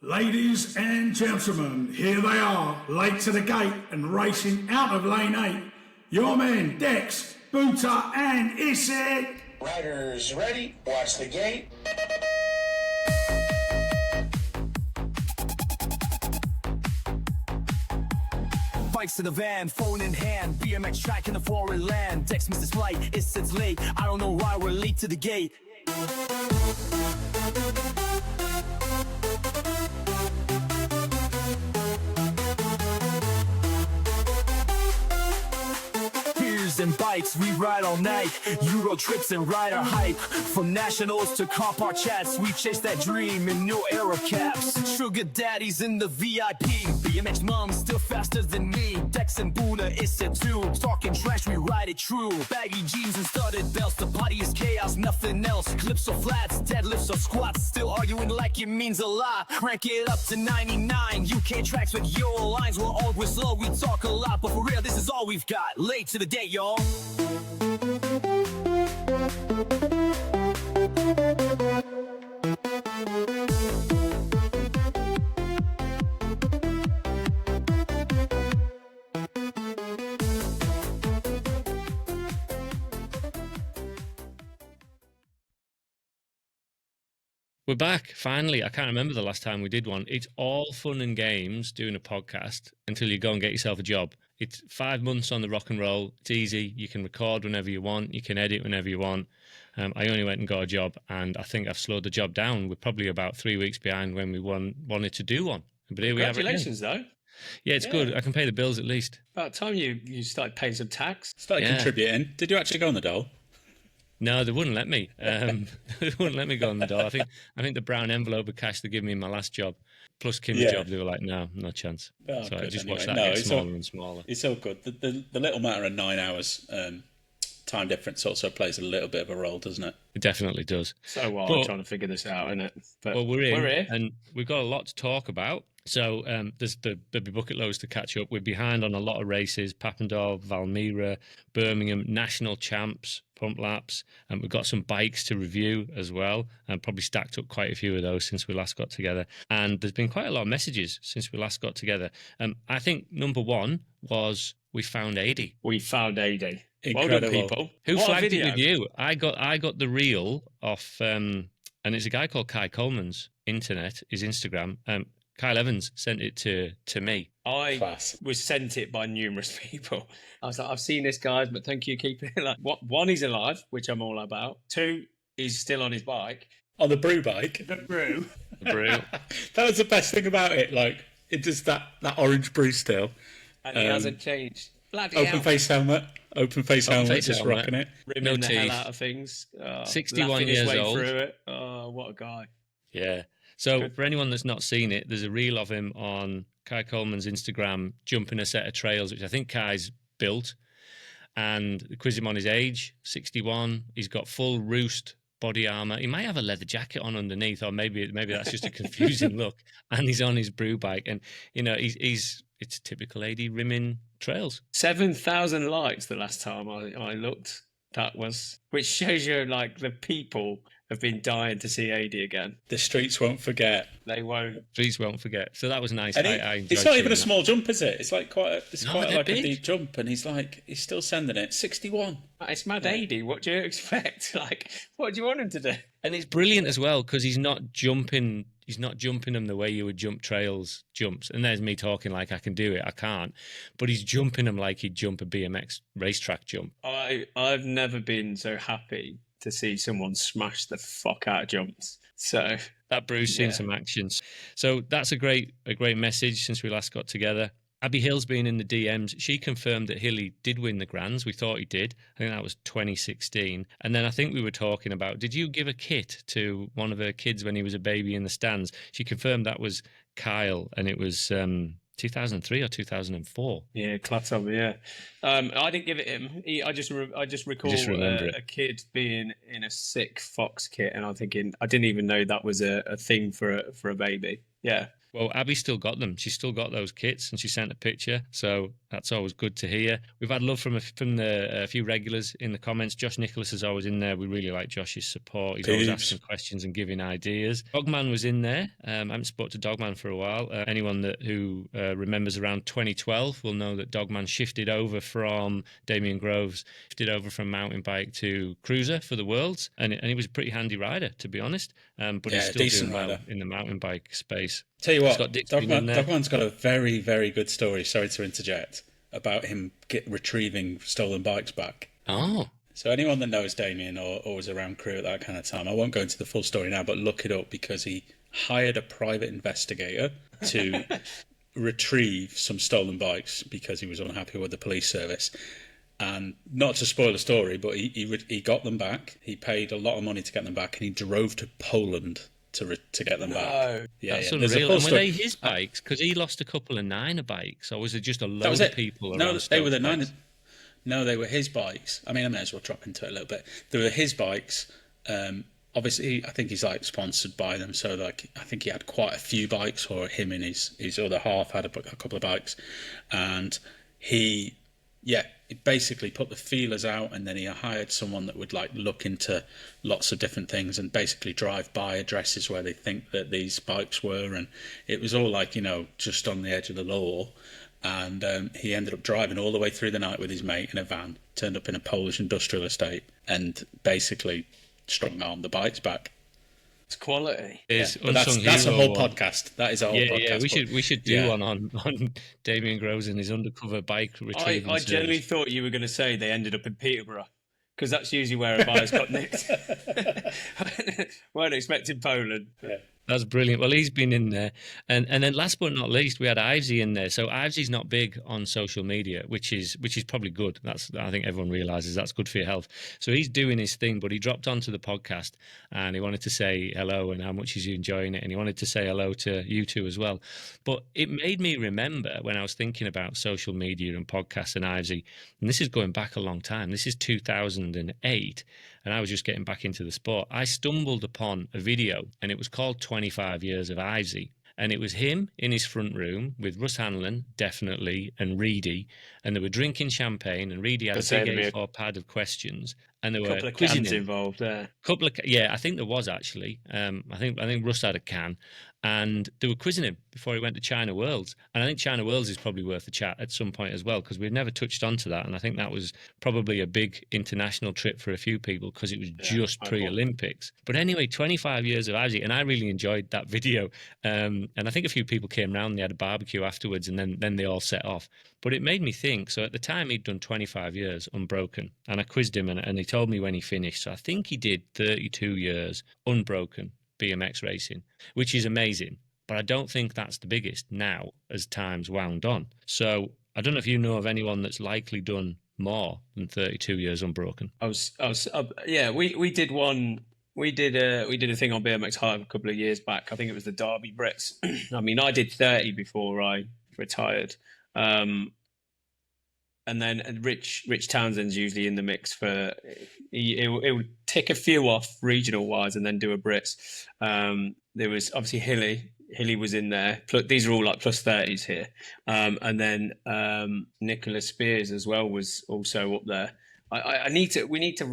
Ladies and gentlemen, here they are, late to the gate and racing out of lane 8. Your men, Dex, Boota and Isid. Riders ready, watch the gate. Bikes to the van, phone in hand, BMX track in the foreign land. Dex missed his flight, it's late, I don't know why we're late to the gate. And bikes, we ride all night. Euro trips and rider hype. From nationals to car park chats, we chase that dream in new era caps. Sugar daddies in the VIP. BMX moms still faster than me. Dex and Boona, it's a two. Talking trash, we ride it true. Baggy jeans and studded belts. The body is chaos, nothing else. Clips or flats, deadlifts or squats. Still arguing like it means a lot. Crank it up to 99. UK tracks with Euro lines. We're all slow, we talk a lot, but for real, this is all we've got. Late to the day, y'all. We're back, finally. I can't remember the last time we did one. It's all fun and games doing a podcast until you go and get yourself a job. It's 5 months on the rock and roll. It's easy. You can record whenever you want. You can edit whenever you want. I only went and got a job, and I think I've slowed the job down. We're probably about 3 weeks behind when we wanted to do one. But here we have it. Congratulations, though. Yeah, it's good. I can pay the bills at least. About time you started paying some tax. Started contributing. Did you actually go on the dole? No, they wouldn't let me. They wouldn't let me go on the door. I think the brown envelope of cash they gave me in my last job, plus Kim's job, they were like, no chance. Oh, so I just watched that get smaller and smaller. It's all good. The little matter of 9 hours time difference also plays a little bit of a role, doesn't it? It definitely does. So I'm trying to figure this out, isn't it? But we're here, and we've got a lot to there'll be bucket loads to catch up. We're behind on a lot of races: Papendal, Valmira, Birmingham, national champs, pump laps, and we've got some bikes to review as well, and probably stacked up quite a few of those since we last got together. And there's been quite a lot of messages since we last got together. I think number one was we found 80. We found 80. Incredible. Well done, people. Who flagged it with you? I got the reel off, and it's a guy called Kai Coleman's his Instagram. Kyle Evans sent it to me. I was sent it by numerous people. I was like, I've seen this, guys, but thank you, keep it. Like, one, he's alive, which I'm all about. 2, he's still on his bike. On the brew bike? The brew. The brew. That was the best thing about it. Like, it does that orange brew still. And he hasn't changed. Bloody open face helmet, just rocking it. Rimming no the teeth. hell out of things. 61 years his way old. Through it. Oh, what a guy. Yeah. So for anyone that's not seen it, there's a reel of him on Kai Coleman's Instagram jumping a set of trails, which I think Kai's built. And quiz him on his age, 61. He's got full roost body armor. He might have a leather jacket on underneath, or maybe that's just a confusing look. And he's on his brew bike, and it's typical AD rimming trails. 7,000 likes the last time I looked. Which shows you like the people have been dying to see AD again. The streets won't forget. They won't. Streets won't forget. So that was nice. And I enjoyed it's not even a that. small jump, is it? It's like quite a big. deep jump, and he's still sending it. 61. It's mad AD. What do you expect? Like, what do you want him to do? And it's brilliant as well because he's not jumping them the way you would jump trails jumps. And there's me talking like I can do it. I can't. But he's jumping them like he'd jump a BMX racetrack jump. I've never been so happy to see someone smash the fuck out of jumps. So that Bruce seen some actions. So that's a great message since we last got together. Abby Hill's been in the DMs. She confirmed that Hilly did win the Grands. We thought he did. I think that was 2016. And then I think we were talking about, did you give a kit to one of her kids when he was a baby in the stands? She confirmed that was Kyle, and it was 2003 or 2004. Yeah, Clutter, yeah. I didn't give it him. I just recall a kid being in a sick Fox kit, and I'm thinking I didn't even know that was a thing for a baby. Yeah. Well, Abby still got them. She's still got those kits, and she sent a picture. So that's always good to hear. We've had love from a few regulars in the comments. Josh Nicholas is always in there. We really like Josh's support. He's always asking questions and giving ideas. Dogman was in there. I haven't spoke to Dogman for a while. Anyone who remembers around 2012 will know that Dogman shifted over from Damien Groves, shifted over from mountain bike to cruiser for the Worlds, and he was a pretty handy rider, to be honest. But he's still doing well in the mountain bike space. Tell you what, Dogman's got a very, very good story, sorry to interject, about him retrieving stolen bikes back. Oh. So anyone that knows Damien or was around crew at that kind of time, I won't go into the full story now, but look it up, because he hired a private investigator to retrieve some stolen bikes because he was unhappy with the police service. And not to spoil the story, but he got them back. He paid a lot of money to get them back, and he drove to Poland to get them back. Yeah, that's unreal. And were they his bikes? Because he lost a couple of Niner bikes, or was it just a load of people? No, they were the Niners. No, they were his bikes. I mean, I may as well drop into it a little bit. They were his bikes. Obviously, I think he's like sponsored by them, so like I think he had quite a few bikes, or him and his other half had a couple of bikes, and he basically put the feelers out, and then he hired someone that would like look into lots of different things and basically drive by addresses where they think that these bikes were, and it was all like, just on the edge of the law. And he ended up driving all the way through the night with his mate in a van, turned up in a Polish industrial estate, and basically strong-armed the bikes back. It's quality. That's a whole podcast. That is a whole podcast. Yeah, we should do one on Damien Groves and his undercover bike retrieving. I genuinely thought you were going to say they ended up in Peterborough, because that's usually where a buyer's got nicked. Weren't expecting Poland. Yeah. That's brilliant. Well, he's been in there. And then last but not least, we had Ivesy in there. So Ivesy's not big on social media, which is probably good. I think everyone realizes that's good for your health. So he's doing his thing, but he dropped onto the podcast and he wanted to say hello and how much he's enjoying it. And he wanted to say hello to you two as well. But it made me remember when I was thinking about social media and podcasts and Ivesy, and this is going back a long time. This is 2008. And I was just getting back into the sport. I stumbled upon a video, and it was called 25 Years of Ivesy. And it was him in his front room with Russ Hanlon, definitely, and Reedy. And they were drinking champagne, and Reedy had a big A4 pad of questions. And there were couple of cans involved there. I think there was actually. I think Russ had a can, and they were quizzing him before he went to China Worlds. And I think China Worlds is probably worth a chat at some point as well, because we've never touched onto that. And I think that was probably a big international trip for a few people, because it was just pre-Olympics. But anyway, 25 years of Ivesy, and I really enjoyed that video. And I think a few people came round, they had a barbecue afterwards, and then they all set off. But it made me think. So at the time, he'd done 25 years unbroken, and I quizzed him, and he told me when he finished. So I think he did 32 years unbroken BMX racing, which is amazing. But I don't think that's the biggest now as time's wound on. So I don't know if you know of anyone that's likely done more than 32 years unbroken. We did one. We did a thing on BMX Hive a couple of years back. I think it was the Derby Brits. I mean, I did 30 before I retired. And then Rich Townsend's usually in the mix for. It would tick a few off regional wise and then do a Brits. There was obviously Hilly was in there. These are all like plus 30s here. And then Nicholas Spears as well was also up there. We need to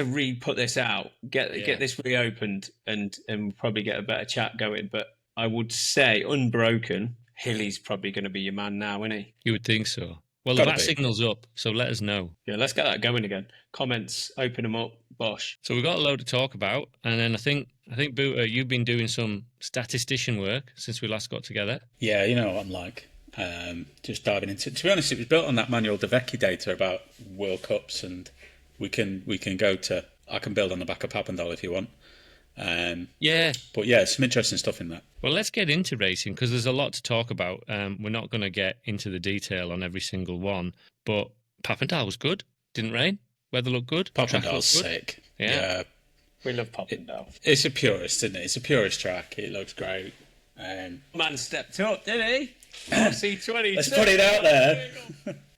re-put this out, get this reopened, and probably get a better chat going. But I would say unbroken, Hilly's probably going to be your man now, isn't he? You would think so. Well, that signal's up, so let us know. Yeah, let's get that going again. Comments, open them up, bosh. So we've got a load to talk about, and then I think Booter, you've been doing some statistician work since we last got together. Yeah, you know what I'm like. Just diving into it. To be honest, it was built on that Manuel De Vecchi data about World Cups, and we can go to. I can build on the back of Papendal if you want. But some interesting stuff in that. Well, let's get into racing, because there's a lot to talk about. We're not going to get into the detail on every single one, but Papendal was good. Didn't rain. Weather looked good. Papendal's sick. Yeah. We love Papendal. It's a purist, isn't it? It's a purist track. It looks great. Man stepped up, didn't he? RC20. Let's put it out there.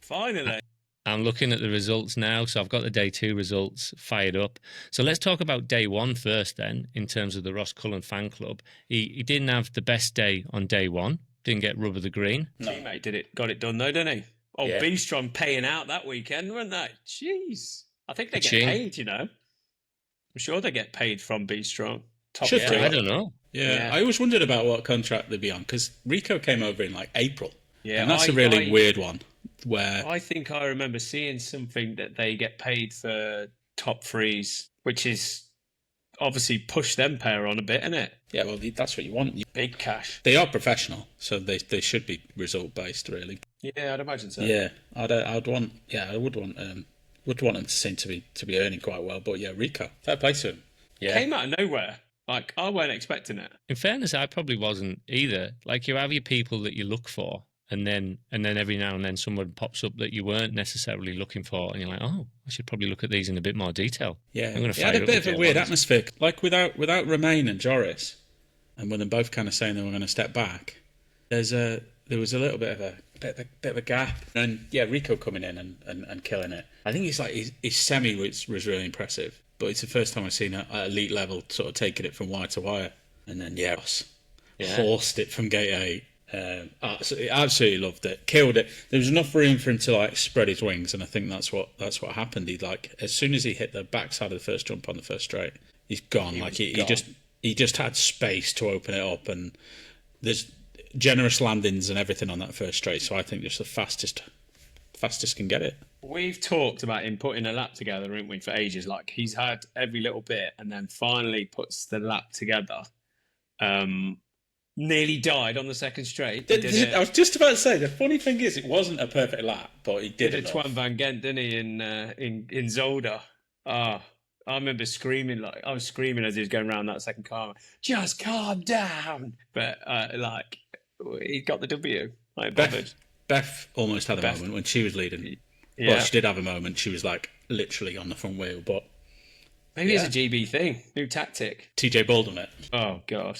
Finally. I'm looking at the results now. So I've got the day 2 results fired up. So let's talk about day 1 first then, in terms of the Ross Cullen fan club. He didn't have the best day on day 1. Didn't get rub of the green. Teammate got it done though, didn't he? Oh, Yeah. B-Strong paying out that weekend, weren't they? Jeez. I think they get Ka-ching. paid, you know. I'm sure they get paid from B-Strong. Top Should three. do. I don't know. Yeah, Yeah. I always wondered about what contract they'd be on, because Rico came over in like April. Yeah, And that's a really weird one. Where I think I remember seeing something that they get paid for top threes, which is obviously push them pair on a bit, isn't it? yeah, well, that's what you want. Big cash. They are professional, so they should be result based, really. Yeah, I'd imagine so. Yeah, I would want them to seem to be earning quite well. But yeah, Rico, fair play to him. Yeah, Came out of nowhere. Like, I weren't expecting it. In fairness, I probably wasn't either. Like, you have your people that you look for, and then every now and then someone pops up that you weren't necessarily looking for, and you're like, oh, I should probably look at these in a bit more detail. yeah. I'm going It to had a bit of a weird atmosphere, like without Romain and Joris, and with them both kind of saying they were going to step back. There was a little bit of a gap, and yeah, Rico coming in and killing it. I think his semi was really impressive, but it's the first time I've seen at elite level sort of taking it from wire to wire, and then horsed it from gate 8. Absolutely loved it, killed it. There was enough room for him to like spread his wings, and I think that's what happened. He like as soon as he hit the backside of the first jump on the first straight, he's gone. He just had space to open it up, and there's generous landings and everything on that first straight. So I think just the fastest can get it. We've talked about him putting a lap together, haven't we, for ages? Like, he's had every little bit and then finally puts the lap together. Nearly died on the second straight. I was just about to say, the funny thing is, it wasn't a perfect lap, but he did a it. Twan Van Gent, didn't he, in Zolder? I remember screaming, like, I was screaming as he was going around that second car. Just calm down. But, he got the W. Like, Beth almost had a moment when she was leading. Yeah. Well, she did have a moment. She was like literally on the front wheel, but maybe it's a GB thing. New tactic. TJ Baldwin it. Oh, God.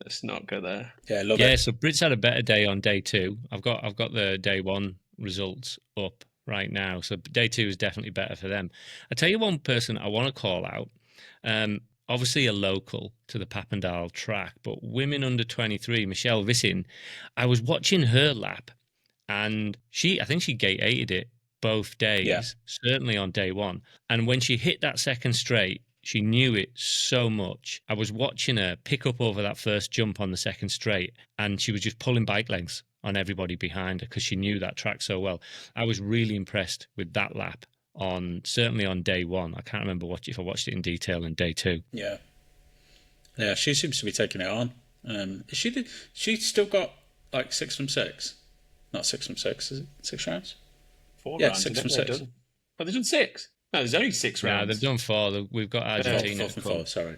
Let's not go there. Yeah, love Yeah, it. so Brits had a better day on day 2. I've got the day 1 results up right now. So day 2 is definitely better for them. I tell you one person I want to call out. Obviously a local to the Papendal track, but women under 23, Michelle Vissin. I was watching her lap, and I think she gate 8'd it both days, certainly on day 1. And when she hit that second straight, she knew it so much. I was watching her pick up over that first jump on the second straight, and she was just pulling bike lengths on everybody behind her because she knew that track so well. I was really impressed with that lap certainly on day 1. I can't remember if I watched it in detail in day 2. Yeah, she seems to be taking it on. She's still got like 6 from 6, not 6 from 6. Is it 6 rounds? 4 Yeah, rounds. 6 from They've 6. done. Oh, they've done 6. No, there's only 6 rounds. No, they've done 4. We've got Argentina. 4 from 4. Sorry.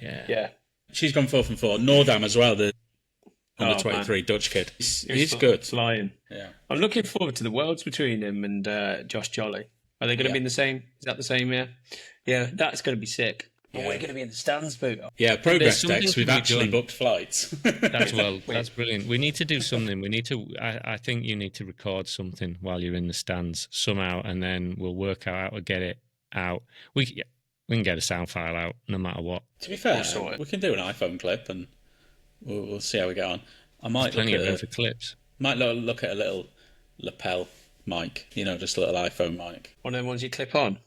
Yeah. She's gone 4 from 4. Nordam as well, the under 23 Dutch kid. He's good. Flying. Yeah. I'm looking forward to the worlds between him and Josh Jolly. Are they going to be in the same? Is that the same year? Yeah, that's going to be sick. Yeah. We're going to be in the stands, boot. Yeah, progress something decks. to We've be actually done. booked flights. That's brilliant. We need to do something. I think you need to record something while you're in the stands somehow, and then we'll work out how to get it out. We can get a sound file out no matter what. To be fair, we can do an iPhone clip, and we'll see how we get on. I might There's plenty of room for clips. Might look at a little lapel mic, just a little iPhone mic. One of them ones you clip on.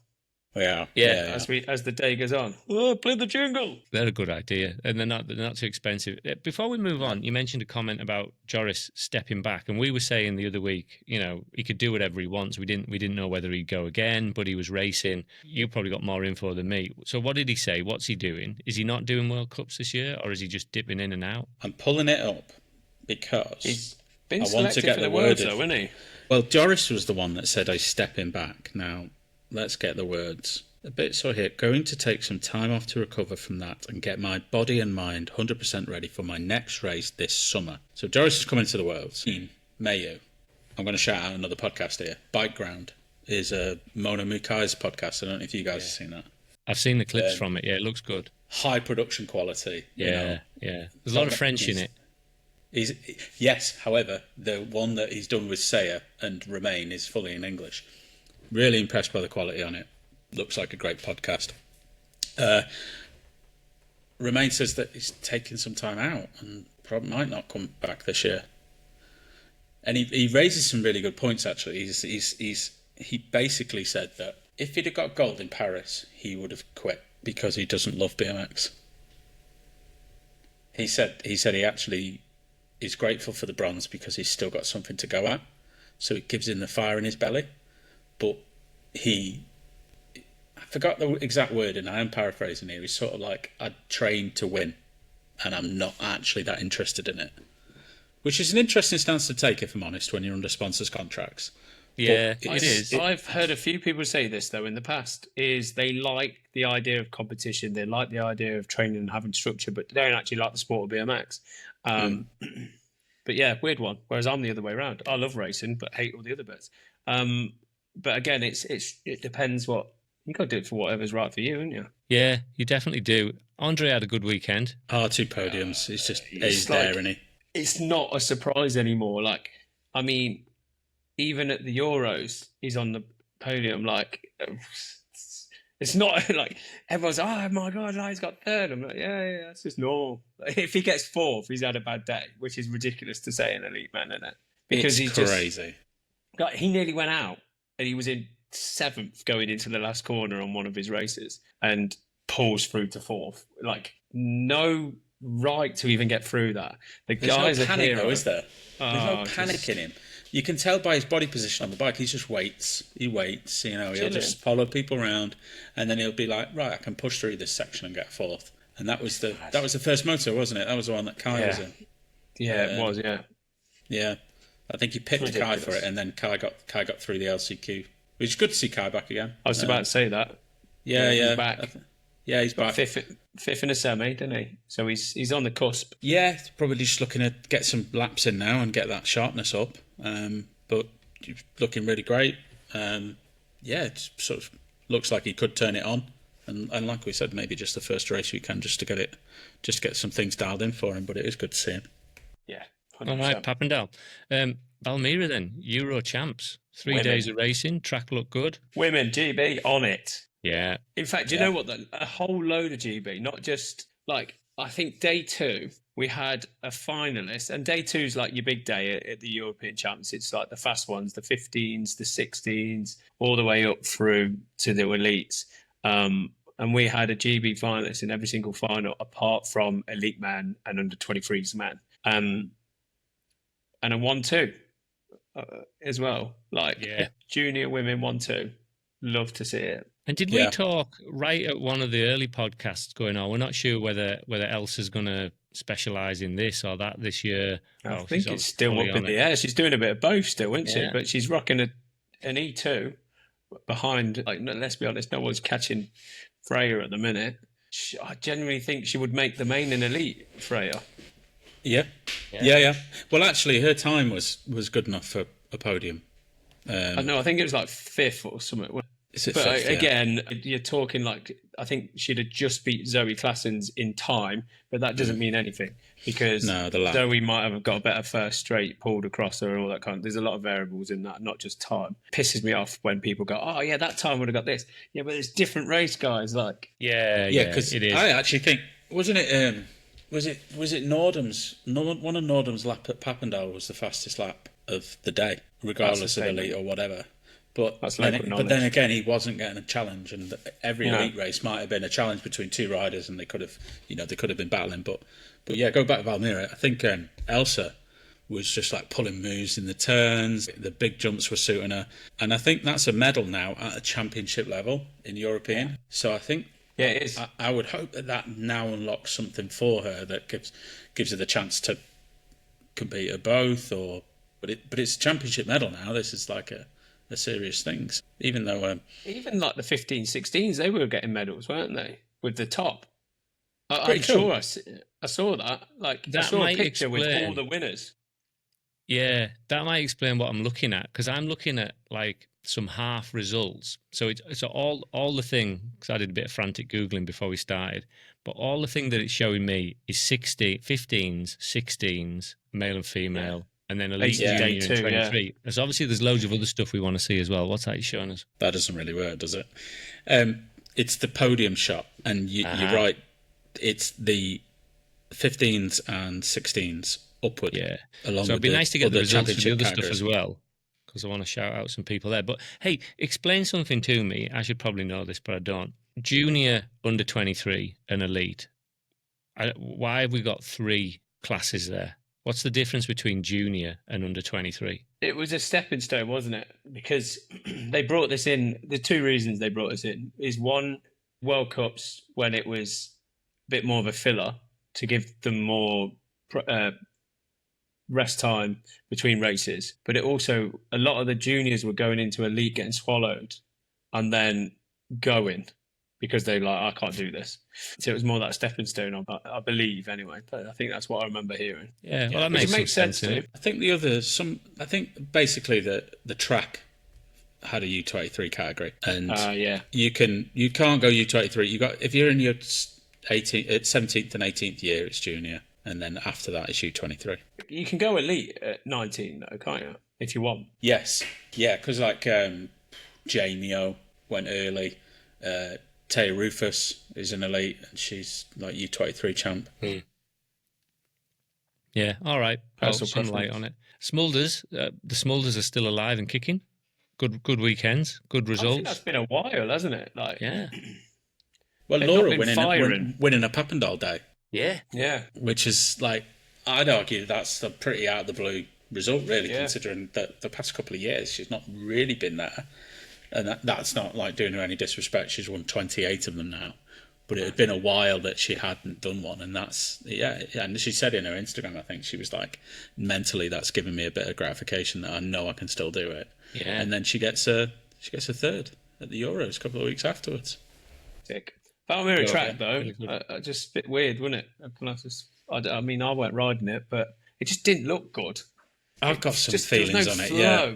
Yeah. As the day goes on. Oh, play the jingle. They're a good idea, and they're not too expensive. Before we move on, you mentioned a comment about Joris stepping back, and we were saying the other week, he could do whatever he wants. We didn't know whether he'd go again, but he was racing. You probably got more info than me. So what did he say? What's he doing? Is he not doing World Cups this year, or is he just dipping in and out? I'm pulling it up because he's been I want to get the words, word. though, isn't he? Well, Joris was the one that said he's stepping back. Now, let's get the words. A bit so here. Going to take some time off to recover from that and get my body and mind 100% ready for my next race this summer. So Joris is coming to the Worlds in Mayu. I'm going to shout out another podcast here. Bike Ground is Mona Mukai's podcast. I don't know if you guys have seen that. I've seen the clips from it. Yeah, it looks good. High production quality. Yeah. There's a lot of French in it. Yes, however, the one that he's done with Saya and Romain is fully in English. Really impressed by the quality on it. Looks like a great podcast. Romain says that he's taking some time out and probably might not come back this year. And he raises some really good points, actually. He basically said that if he'd have got gold in Paris, he would have quit because he doesn't love BMX. He said he actually is grateful for the bronze because he's still got something to go at. So it gives him the fire in his belly. But I forgot the exact word, and I am paraphrasing here. He's sort of like, I trained to win, and I'm not actually that interested in it. Which is an interesting stance to take, if I'm honest, when you're under sponsors' contracts. Yeah, But it is. I've heard a few people say this though in the past. Is they like the idea of competition, they like the idea of training and having structure, but they don't actually like the sport of BMX. But yeah, weird one. Whereas I'm the other way around. I love racing, but hate all the other bits. But again, it depends what you got to do it for whatever's right for you, haven't you? Yeah, you definitely do. Andre had a good weekend. 2 podiums. It's just he's like, there, isn't he? It's not a surprise anymore. Like, I mean, even at the Euros, he's on the podium. Like, it's not like everyone's, oh my God, he's got third. I'm like, yeah, that's just normal. Like, if he gets fourth, he's had a bad day, which is ridiculous to say in elite man, isn't it? Because it's he's crazy. He nearly went out, and he was in 7th going into the last corner on one of his races, and pulls through to 4th. Like, no right to even get through that. There's There's no panic, though, is there? There's no panic in him. You can tell by his body position on the bike. He just waits. He waits. He'll just follow people around, and then he'll be like, right, I can push through this section and get 4th. And that was the first moto, wasn't it? That was the one that Kai was in. Yeah, it was. Yeah. Yeah, I think he picked Kai for it, and then Kai got through the LCQ. Which is good to see Kai back again. I was about to say that. Yeah. He's back. He's back. Fifth in a semi, didn't he? So he's on the cusp. Yeah, probably just looking to get some laps in now and get that sharpness up. But looking really great. It sort of looks like he could turn it on. And like we said, maybe just the first race weekend just to get some things dialed in for him. But it is good to see him. Yeah. 100%. All right, Papendal. Valmira then, Euro champs. 3 days of racing, track looked good. Women, GB, on it. Yeah. In fact, do you know what? A whole load of GB, not just like, I think day 2, we had a finalist, and day 2 is like your big day at the European Champs. It's like the fast ones, the 15s, the 16s, all the way up through to the elites. And we had a GB finalist in every single final, apart from Elite Man and under 23s man. And a 1-2 as well. Like, junior women 1-2. Love to see it. And did we talk right at one of the early podcasts going on? We're not sure whether Elsa's going to specialise in this or that this year. I think it's still up in the air. She's doing a bit of both still, isn't she? But she's rocking an E2 behind. Like, let's be honest, no one's catching Freya at the minute. I genuinely think she would make the main and elite, Freya. Yeah. Well, actually, her time was good enough for a podium. I know. I think it was like 5th or something. But fifth, again, you're talking like, I think she'd have just beat Zoe Claessens in time, but that doesn't mean anything because Zoe might have got a better first straight pulled across her and all that kind of. There's a lot of variables in that, not just time. Pisses me off when people go, "Oh yeah, that time would have got this." Yeah, but there's different race guys. Like, because it is. I actually think wasn't it was it Nordham's one of Nordham's lap at Papendal was the fastest lap of the day, regardless of elite or whatever. But then again, he wasn't getting a challenge, and every elite race might have been a challenge between 2 riders, and they could have been battling. But yeah, go back to Valmira. I think Elsa was just like pulling moves in the turns. The big jumps were suiting her, and I think that's a medal now at a championship level in European. Yeah. So I think it is. I would hope that now unlocks something for her that gives her the chance to compete at both. But it's a championship medal now. This is like a serious things, even though even like the 15, 16s, they were getting medals, weren't they? With the top, I'm sure I saw that. Like, I saw a picture with all the winners. Yeah, that might explain what I'm looking at, because I'm looking at like some half results. So it's all the thing, because I did a bit of frantic Googling before we started, but all the thing that it's showing me is 15s, 16s, male and female, and then elite Yeah. junior Day and two, 23. So obviously there's loads of other stuff we want to see as well. What's that you're showing us? That doesn't really work, does it? It's the podium shot, and you're right. It's the 15s and 16s upward. Yeah. Along So it'd with be nice to get the results of the other championship stuff as well, because I want to shout out some people there. But hey, explain something to me. I should probably know this, but I don't. Junior, under 23, and elite. Why have we got 3 classes there? What's the difference between junior and under 23? It was a stepping stone, wasn't it? Because they brought this in. The 2 reasons they brought this in is, one, World Cups, when it was a bit more of a filler to give them more rest time between races. But it also, a lot of the juniors were going into elite, getting swallowed, and then going because they're like, I can't do this. So it was more that stepping stone, I believe, anyway. But I think that's what I remember hearing. Yeah, well, that makes sense to me. I think I think basically the track had a U23 category, and you can't go U23. If you're in your 17th and 18th year, it's junior, and then after that it's U23. You can go elite at 19 though, can't you? If you want. Yes, yeah, because like Jamie O went early. Taya Rufus is an elite, and she's like U23 champ. Yeah, all right. Personal Some light on it. Smulders, the Smulders are still alive and kicking. Good weekends, good results. I think that's been a while, hasn't it? Like, yeah. Well, they've Laura not been winning a Papendal day. Yeah. Which is like, I'd argue that's a pretty out of the blue result, really, considering that the past couple of years she's not really been there. And that's not like doing her any disrespect. She's won 28 of them now. But it had been a while that she hadn't done one. And that's, and she said in her Instagram, I think, she was like, mentally, that's given me a bit of gratification that I know I can still do it. Yeah. And then she gets a third at the Euros a couple of weeks afterwards. Sick. Palmyra track, though, just a bit weird, wasn't it? I mean, I weren't riding it, but it just didn't look good. I've got some feelings on it, yeah.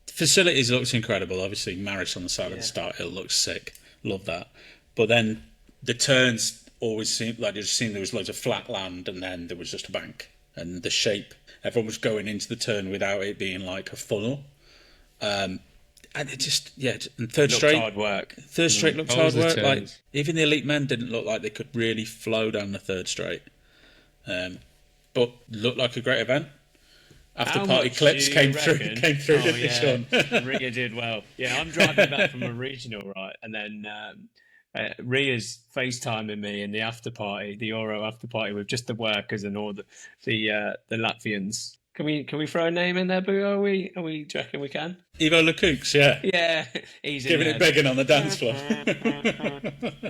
Facilities looks incredible. Obviously, Maris on the side of the start hill looks sick. Love that. But then the turns always seemed like there was loads of flat land, and then there was just a bank. And the shape, everyone was going into the turn without it being like a funnel. And it just, and third straight hard work. Third straight looked hard work. Turns. Like even the elite men didn't look like they could really flow down the third straight. But looked like a great event. After party clips came through, didn't they, Sean? Ria did well. Yeah, I'm driving back from a regional, right? And then Ria's FaceTiming me in the after party, the Euro after party, with just the workers and all the Latvians. Can we throw a name in there, Boo? Are we? Do you reckon we can? Ivo Lekooks, yeah. Yeah, he's giving it begging on the dance floor.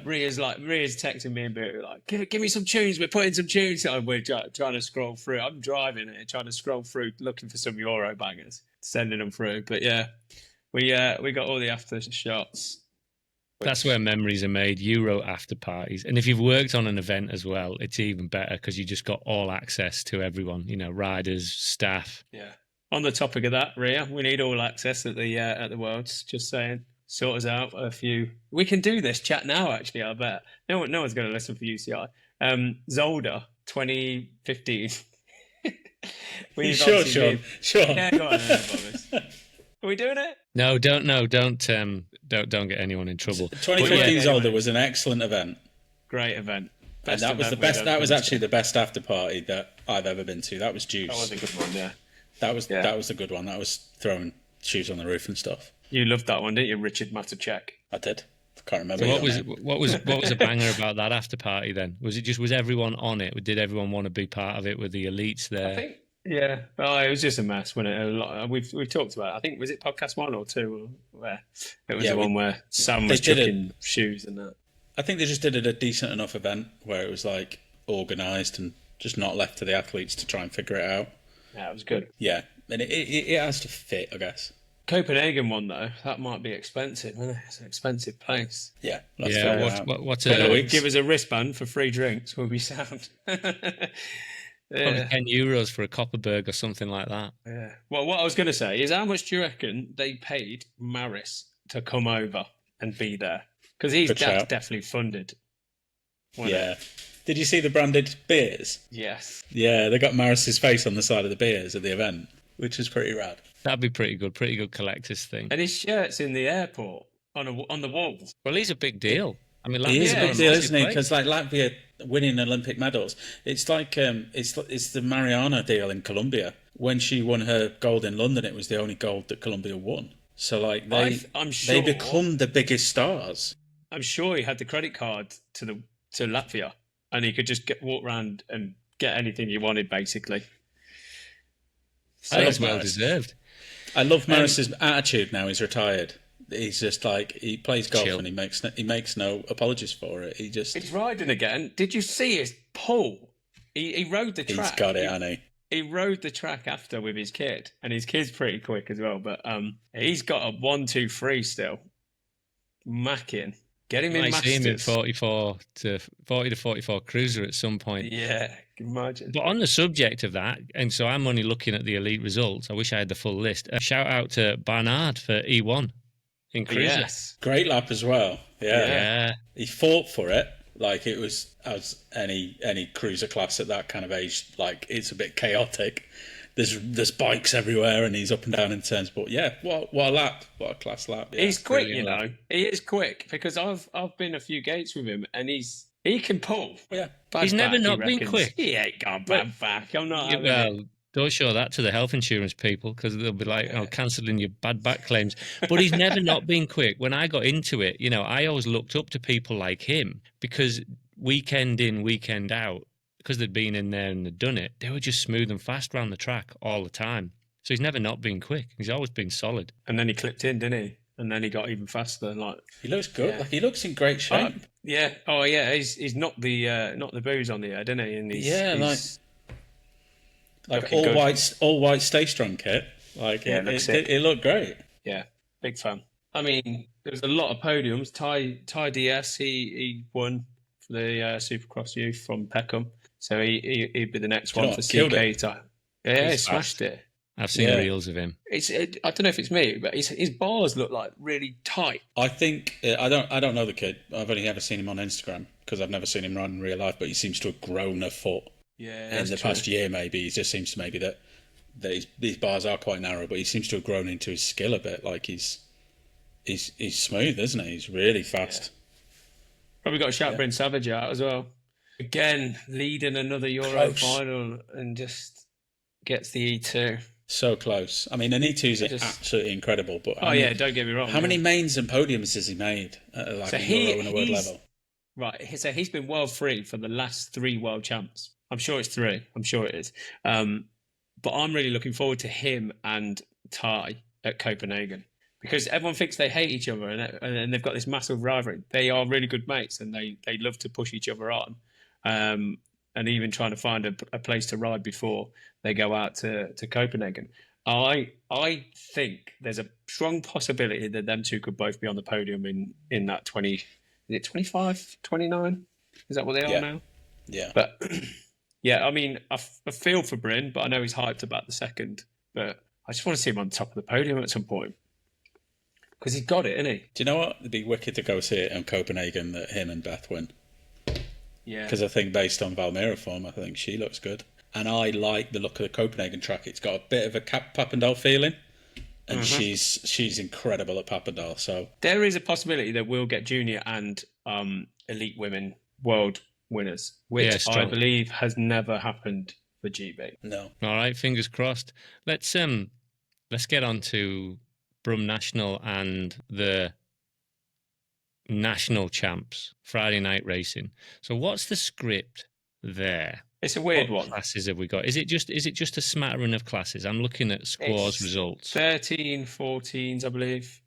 Ria's texting me and Boo like, give me some tunes. We're putting some tunes on. We're trying to scroll through. I'm driving it, trying to scroll through, looking for some Euro bangers, sending them through. But yeah, we got all the after shots. That's where memories are made, Euro after parties. And if you've worked on an event as well, it's even better because you just got all access to everyone, riders, staff. Yeah. On the topic of that, Ria, we need all access at the Worlds. Just saying, sort us out a few. We can do this chat now, actually, I bet. No one's going to listen for UCI. Zolder, 2015. Sure, Sean. Yeah, go on, Boris. Are we doing it? No, don't get anyone in trouble. 2015 Zolder was an excellent event. Great event. And that was the best. That was actually the best after party that I've ever been to. That was Juice. That was a good one, yeah. That was a good one. That was throwing shoes on the roof and stuff. You loved that one, didn't you, Richard Matacek? I did. I can't remember. So what was a banger about that after party then? Was everyone on it? Did everyone want to be part of it? Were the elites there? I think. Yeah, it was just a mess, wasn't it? We've talked about it. I think, was it podcast 1 or 2 where it was the one where Sam was chucking shoes and that. I think they just did it a decent enough event where it was like organised and just not left to the athletes to try and figure it out. Yeah, it was good. Yeah, and it has to fit, I guess. Copenhagen one though, that might be expensive, isn't it? It's an expensive place. Yeah. What's give us a wristband for free drinks, we'll be sound. Probably 10 euros for a Copperberg or something like that. Yeah. Well, what I was going to say is, how much do you reckon they paid Maris to come over and be there? Because that's definitely funded. Yeah. Did you see the branded beers? Yes. Yeah, they got Maris's face on the side of the beers at the event, which was pretty rad. That'd be pretty good collector's thing. And his shirt's in the airport on the walls. Well, he's a big deal. I mean, He is a Latvia's big not deal, massive isn't he? place. Because like Latvia winning Olympic medals, it's like it's the Mariana deal in Colombia. When she won her gold in London, it was the only gold that Colombia won. So like I'm sure they become the biggest stars. I'm sure he had the credit card to Latvia, and he could just walk around and get anything he wanted, basically. I think it's well deserved. I love Maris's attitude now. He's retired. He's just like, he plays golf Chill. and he makes no apologies for it. He's riding again. Did you see his pull? He rode the track. He's got it, hasn't he? He rode the track after with his kid, and his kid's pretty quick as well. But he's got a 1-2-3 still. Macking. Get him in I see him in Masters. 40 to 44 cruiser at some point. Yeah, can you imagine. But on the subject of that, and so I'm only looking at the elite results. I wish I had the full list. Shout out to Barnard for E1 in cruiser. Yes. Great lap as well. Yeah. Yeah. He fought for it. Like it was as any cruiser class at that kind of age. Like it's a bit chaotic. There's bikes everywhere, and he's up and down in turns. But yeah, what a lap! What a class lap! Yeah, He's quick, brilliant lap. He is quick because I've been a few gates with him, and he can pull. Yeah, He's never he not been reckons. quick. He ain't gone back. I'm not. Yeah, having it. well, don't show that to the health insurance people because they'll be like, "Oh, cancelling your bad back claims." But he's never not been quick. When I got into it, I always looked up to people like him because weekend in, weekend out, because they'd been in there and they'd done it, they were just smooth and fast around the track all the time. So he's never not been quick. He's always been solid. And then he clipped in, didn't he? And then he got even faster. Like he looks good. Yeah. Like he looks in great shape. yeah. Oh yeah. He's not the booze on the head, isn't he? And he's like looking good. all white Stay Strong kit. Like Yeah, it looked great. Yeah, big fan. I mean, there was a lot of podiums. Ty DS, he won for the Supercross Youth from Peckham, so he'd be the next one for Killed it. CK. Yeah, he He's smashed it. I've seen reels of him. I don't know if it's me, but his bars look like really tight. I think I don't know the kid. I've only ever seen him on Instagram because I've never seen him run in real life. But he seems to have grown a foot Yeah, in the past year. Maybe it just seems to maybe that these bars are quite narrow, but he seems to have grown into his skill a bit. Like he's smooth, isn't he? He's really fast. Probably got a shout Bryn Savage out as well. Again, leading another Euro final and just gets the E2. So close. I mean, an E2's Just- absolutely incredible. But Don't get me wrong. how many mains and podiums has he made at like So a Euro and a world he's- level? Right, so he's been world free for the last 3 world champs. I'm sure it's 3. I'm sure it is. But I'm really looking forward to him and Ty at Copenhagen because everyone thinks they hate each other and they've got this massive rivalry. They are really good mates and they love to push each other on, and even trying to find a place to ride before they go out to Copenhagen. I think there's a strong possibility that them two could both be on the podium in that 20. Is it 25, 29? Is that what they are now? Yeah. But yeah, I mean, I feel for Bryn, but I know he's hyped about the second. But I just want to see him on top of the podium at some point because he's got it, isn't he? Do you know what? It'd be wicked to go see it in Copenhagen that him and Beth win. Yeah. Because I think based on Valmira form, I think she looks good. And I like the look of the Copenhagen track. It's got a bit of a Papendal feeling. And she's incredible at Papendal. So There is a possibility that we'll get junior and elite women world winners, which I strong. believe has never happened for GB. no. All right, fingers crossed. Let's get on to Brum National and the national champs, Friday night racing. So what's the script there? It's a weird What one. classes have we got? Is it just a smattering of classes? I'm looking at scores It's results. 13, 14s, I believe.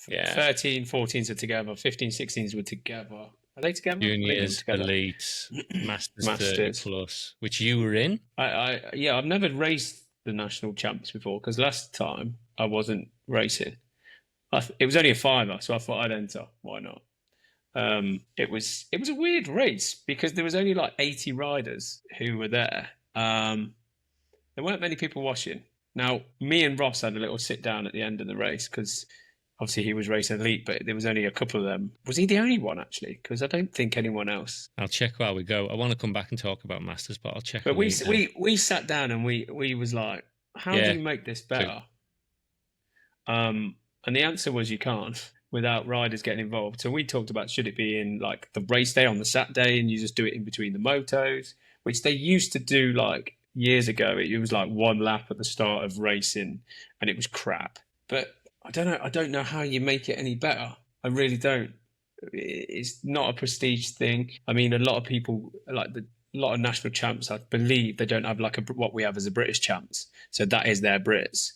Yeah. 13, 14s are together. 15, 16s were together. Are they together? I think they were Juniors, together. elites, Masters 30 Masters. plus, which you were in. I've never raced the national champs before because last time I wasn't racing. It was only a $5, so I thought I'd enter. Why not? It was a weird race because there was only like 80 riders who were there. There weren't many people watching. Now, me and Ross had a little sit down at the end of the race because obviously he was racing elite, but there was only a couple of them. Was he the only one actually? Because I don't think anyone else. I'll check while we go. I want to come back and talk about Masters, but I'll check. But we sat down and we was like, how do you make this better? And the answer was you can't without riders getting involved. So we talked about, should it be in like the race day on the Saturday and you just do it in between the motos, which they used to do like years ago. It was like one lap at the start of racing and it was crap. But I don't know how you make it any better. I really don't. It's not a prestige thing. I mean, a lot of people, like a lot of national champs, I believe they don't have like what we have as a British champs. So that is their Brits.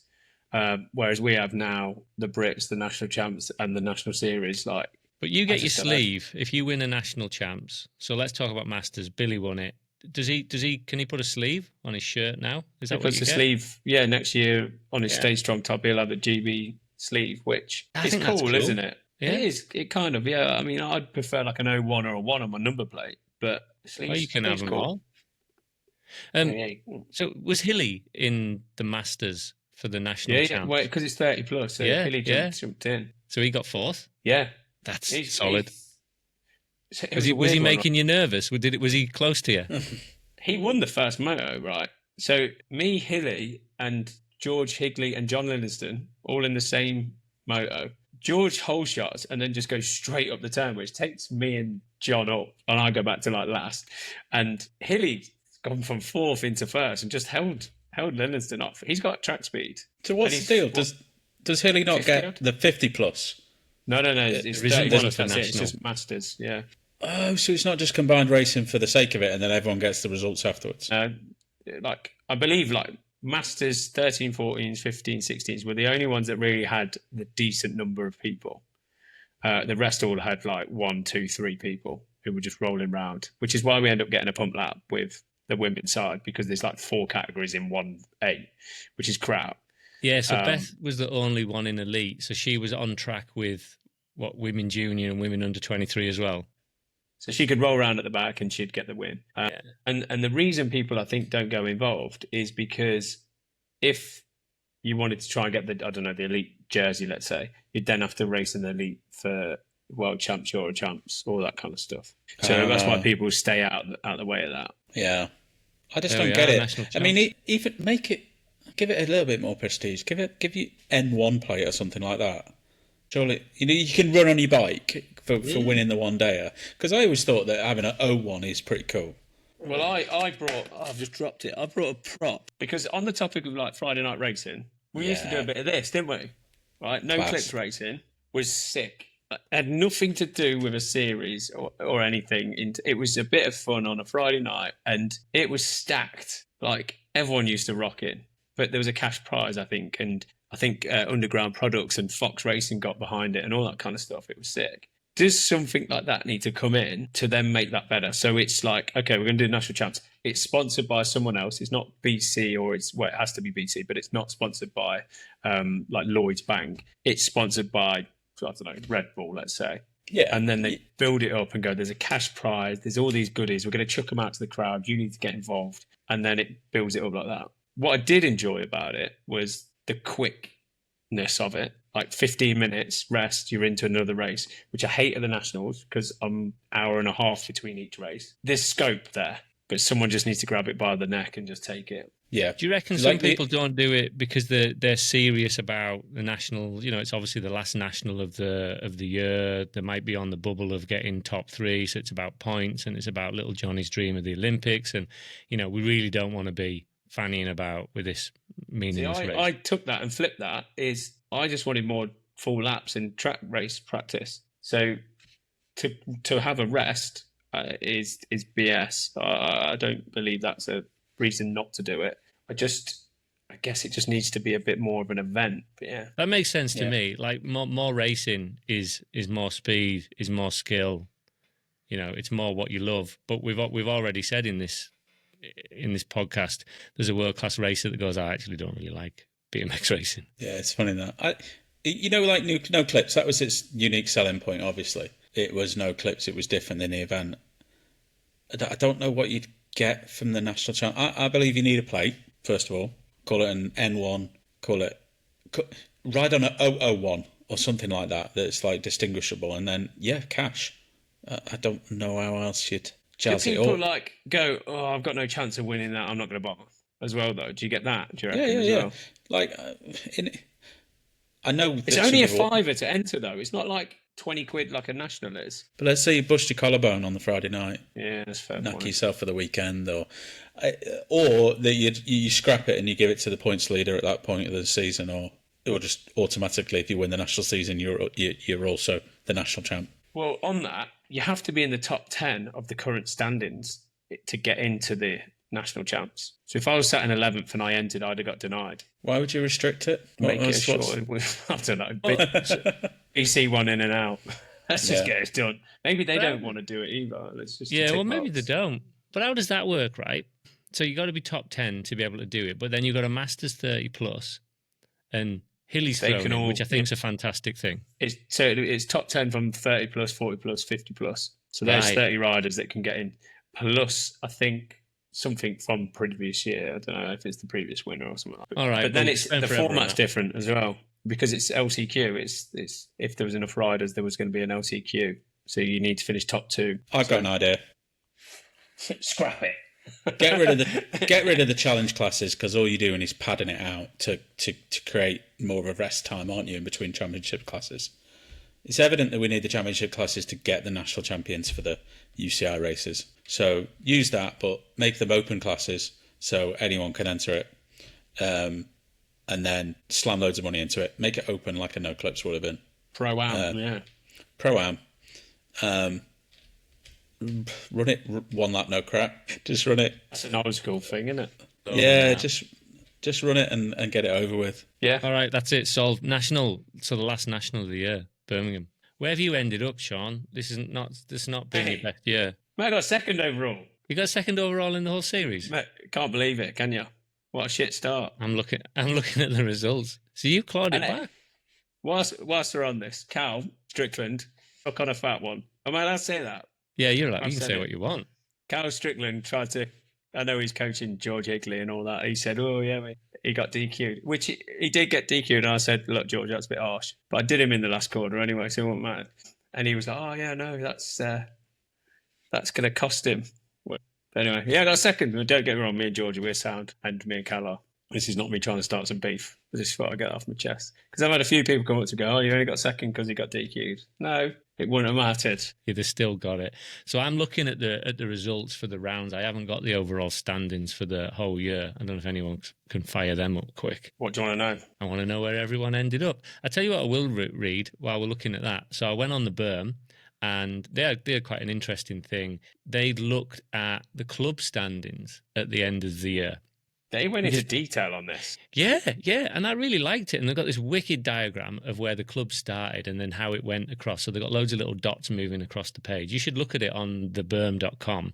Whereas we have now the Brits, the national champs, and the national series. Like, but you get your sleeve if you win a national champs. So let's talk about Masters. Billy won it. Does he? Can he put a sleeve on his shirt now? Is that what you get? Sleeve? Yeah, next year on his Stay Strong top, he'll have a GB sleeve, which is cool, isn't it? Yeah. It is. It kind of. Yeah. I mean, I'd prefer like an 01 or a 1 on my number plate, but sleeves, you can have them all. So was Hilly in the Masters for the national champs? Yeah, wait, because it's 30 plus. So Hilly jumped in. So he got fourth? Yeah. That's solid. Was he making you nervous? Was he close to you? He won the first moto, right? So me, Hilly, and George Higley and John Livingston all in the same moto. George hole shots and then just goes straight up the turn, which takes me and John up, and I go back to like last. And Hilly's gone from fourth into first and just held Livingston off. He's got track speed. So what's the deal? Does Hilly not get the 50 plus? No. It's 31 plus. It's just Masters. Yeah. Oh, so it's not just combined racing for the sake of it, and then everyone gets the results afterwards. Like I believe, like Masters 13, 14s, 15, 16s were the only ones that really had the decent number of people. The rest all had like 1, 2, 3 people who were just rolling around, which is why we end up getting a pump lap with the women's side, because there's like 4 categories in 1A, which is crap. Yeah, so Beth was the only one in elite, so she was on track with women junior and women under 23 as well. So she could roll around at the back and she'd get the win. And the reason people, I think, don't go involved is because if you wanted to try and get the elite jersey, let's say, you'd then have to race in the elite for world champs, Euro champs, all that kind of stuff. So that's why people stay out the way of that. Yeah. I just don't get it. I mean, even give it a little bit more prestige. Give you N1 plate or something like that. Surely, you can run on your bike for winning the one dayer. Because I always thought that having an 01 is pretty cool. Well, I've just dropped it. I brought a prop because on the topic of like Friday night racing, we used to do a bit of this, didn't we? Right, no clips racing was sick. It had nothing to do with a series or anything. It was a bit of fun on a Friday night, and it was stacked. Like everyone used to rock in, but there was a cash prize, I think, and I think Underground Products and Fox Racing got behind it and all that kind of stuff. It was sick. Does something like that need to come in to then make that better? So it's like, okay, we're going to do national champs. It's sponsored by someone else. It's not BC, or it has to be BC, but it's not sponsored by like Lloyd's Bank. It's sponsored by, I don't know, Red Bull, let's say. Yeah. And then they build it up and go, there's a cash prize. There's all these goodies. We're going to chuck them out to the crowd. You need to get involved. And then it builds it up like that. What I did enjoy about it was the quickness of it. Like 15 minutes rest, you're into another race, which I hate at the Nationals because I'm hour and a half between each race. There's scope there, but someone just needs to grab it by the neck and just take it. Yeah. Do you reckon some people don't do it because they're serious about the national? You know, it's obviously the last national of the year. They might be on the bubble of getting top 3, so it's about points and it's about little Johnny's dream of the Olympics. And you know, we really don't want to be fannying about with this meaningless race. I took that and flipped that. I just wanted more full laps in track race practice. So to have a rest is BS. I don't believe that's a reason not to do it. I guess it just needs to be a bit more of an event. But yeah, that makes sense to me. Like more racing is more speed, is more skill. You know, it's more what you love. But we've already said in this podcast, there's a world class racer that goes, I actually don't really like BMX racing. Yeah, it's funny that like no clips. That was its unique selling point. Obviously, it was no clips. It was different than the event. I don't know what you'd get from the national champ. I believe you need a plate first of all. Call it an N1. Ride on a 001 or something like that that's like distinguishable, and then cash. I don't know how else you'd Do jazz it people up. like go, oh, I've got no chance of winning that. I'm not going to bother as well, though. Do you get that? Do you Yeah, reckon as well? Like, I know It's that only a some people, fiver to enter, though. It's not like 20 quid like a national is. but let's say you bust your collarbone on the Friday night, Yeah, that's fair. knock Point. yourself for the weekend, or that you scrap it and you give it to the points leader at that point of the season, or just automatically, if you win the national season, you're also the national champ. Well, on that, you have to be in the top 10 of the current standings to get into the national champs. So if I was sat in 11th and I entered, I'd have got denied. Why would you restrict it? Make it short. I don't know. BC one in and out. Let's just get it done. Maybe they don't want to do it either. Let's just maybe they don't. But how does that work, right? So you got to be top 10 to be able to do it, but then you've got a Masters 30 plus, and Hilly's thrown in, which I think is a fantastic thing. It's top 10 from 30 plus, 40 plus, 50 plus. So there's 30 riders that can get in. Plus, I think something from previous year. I don't know if it's the previous winner or something like that. All right, but then the format's different as well because it's LCQ. It's if there was enough riders, there was going to be an LCQ. So you need to finish top 2. I've got an idea. Scrap it. Get rid of the challenge classes, because all you're doing is padding it out to create more of a rest time, aren't you, in between championship classes? It's evident that we need the championship classes to get the national champions for the UCI races. So use that, but make them open classes so anyone can enter it, and then slam loads of money into it. Make it open like a no clips would have been. Pro-Am, Pro-Am. Run it one lap, no crap. Just run it. That's an old school thing, isn't it? Just run it and get it over with. Yeah. All right, that's it. Solved. National. So the last national of the year, Birmingham. Where have you ended up, Sean? This is not been your best year. Mate, I got second overall. You got second overall in the whole series. Mate, can't believe it, can you? What a shit start. I'm looking at the results. So you clawed it back. Whilst we're on this, Cal Strickland, fuck on a fat one. Am I allowed to say that? Yeah, you're allowed. You can say what you want. Cal Strickland tried to. I know he's coaching George Higley and all that. He said, "Oh yeah, mate, he got DQ'd," which he did get DQ'd. And I said, "Look, George, that's a bit harsh, but I did him in the last quarter anyway, so it won't matter." And he was like, "Oh yeah, no, that's going to cost him." But anyway, yeah, I got second. Don't get me wrong, me and George, we're sound, and me and Cal are. This is not me trying to start some beef. This is what I get off my chest. Because I've had a few people come up to go, "Oh, you only got second because he got DQ'd." No, it wouldn't have mattered. Yeah, they still got it. So I'm looking at the results for the rounds. I haven't got the overall standings for the whole year. I don't know if anyone can fire them up quick. What do you want to know? I want to know where everyone ended up. I tell you what I will read while we're looking at that. So I went on the Berm, and they had quite an interesting thing. They looked at the club standings at the end of the year. They went into detail on this. Yeah, and I really liked it. And they've got this wicked diagram of where the club started and then how it went across. So they've got loads of little dots moving across the page. You should look at it on theberm.com.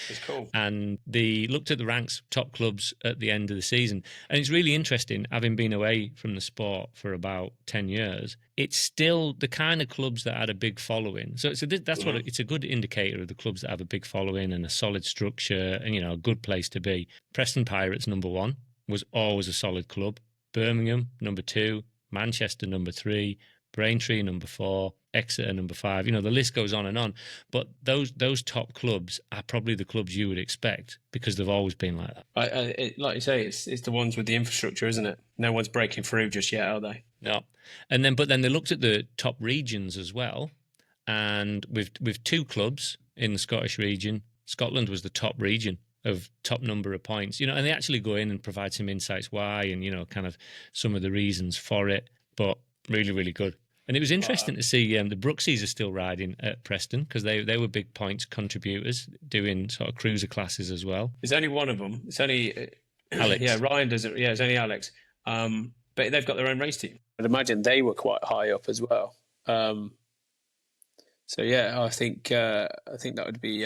It's cool. And they looked at the ranks, top clubs at the end of the season. And it's really interesting, having been away from the sport for about 10 years, it's still the kind of clubs that had a big following. So it's a good indicator of the clubs that have a big following and a solid structure and, a good place to be. Preston Pirates, number 1, was always a solid club. Birmingham, number 2. Manchester, number 3. Braintree, number 4. Exeter, number 5. The list goes on and on. But those top clubs are probably the clubs you would expect because they've always been like that. Like you say, it's the ones with the infrastructure, isn't it? No one's breaking through just yet, are they? No. But then they looked at the top regions as well. And with 2 clubs in the Scottish region, Scotland was the top region of top number of points, and they actually go in and provide some insights why and, kind of some of the reasons for it, but really, really good. And it was interesting to see the Brooksies are still riding at Preston because they were big points contributors doing sort of cruiser classes as well. There's only one of them. It's only Alex. Yeah, Ryan does it. Yeah, it's only Alex. But they've got their own race team. I'd imagine they were quite high up as well. So yeah, I think that would be.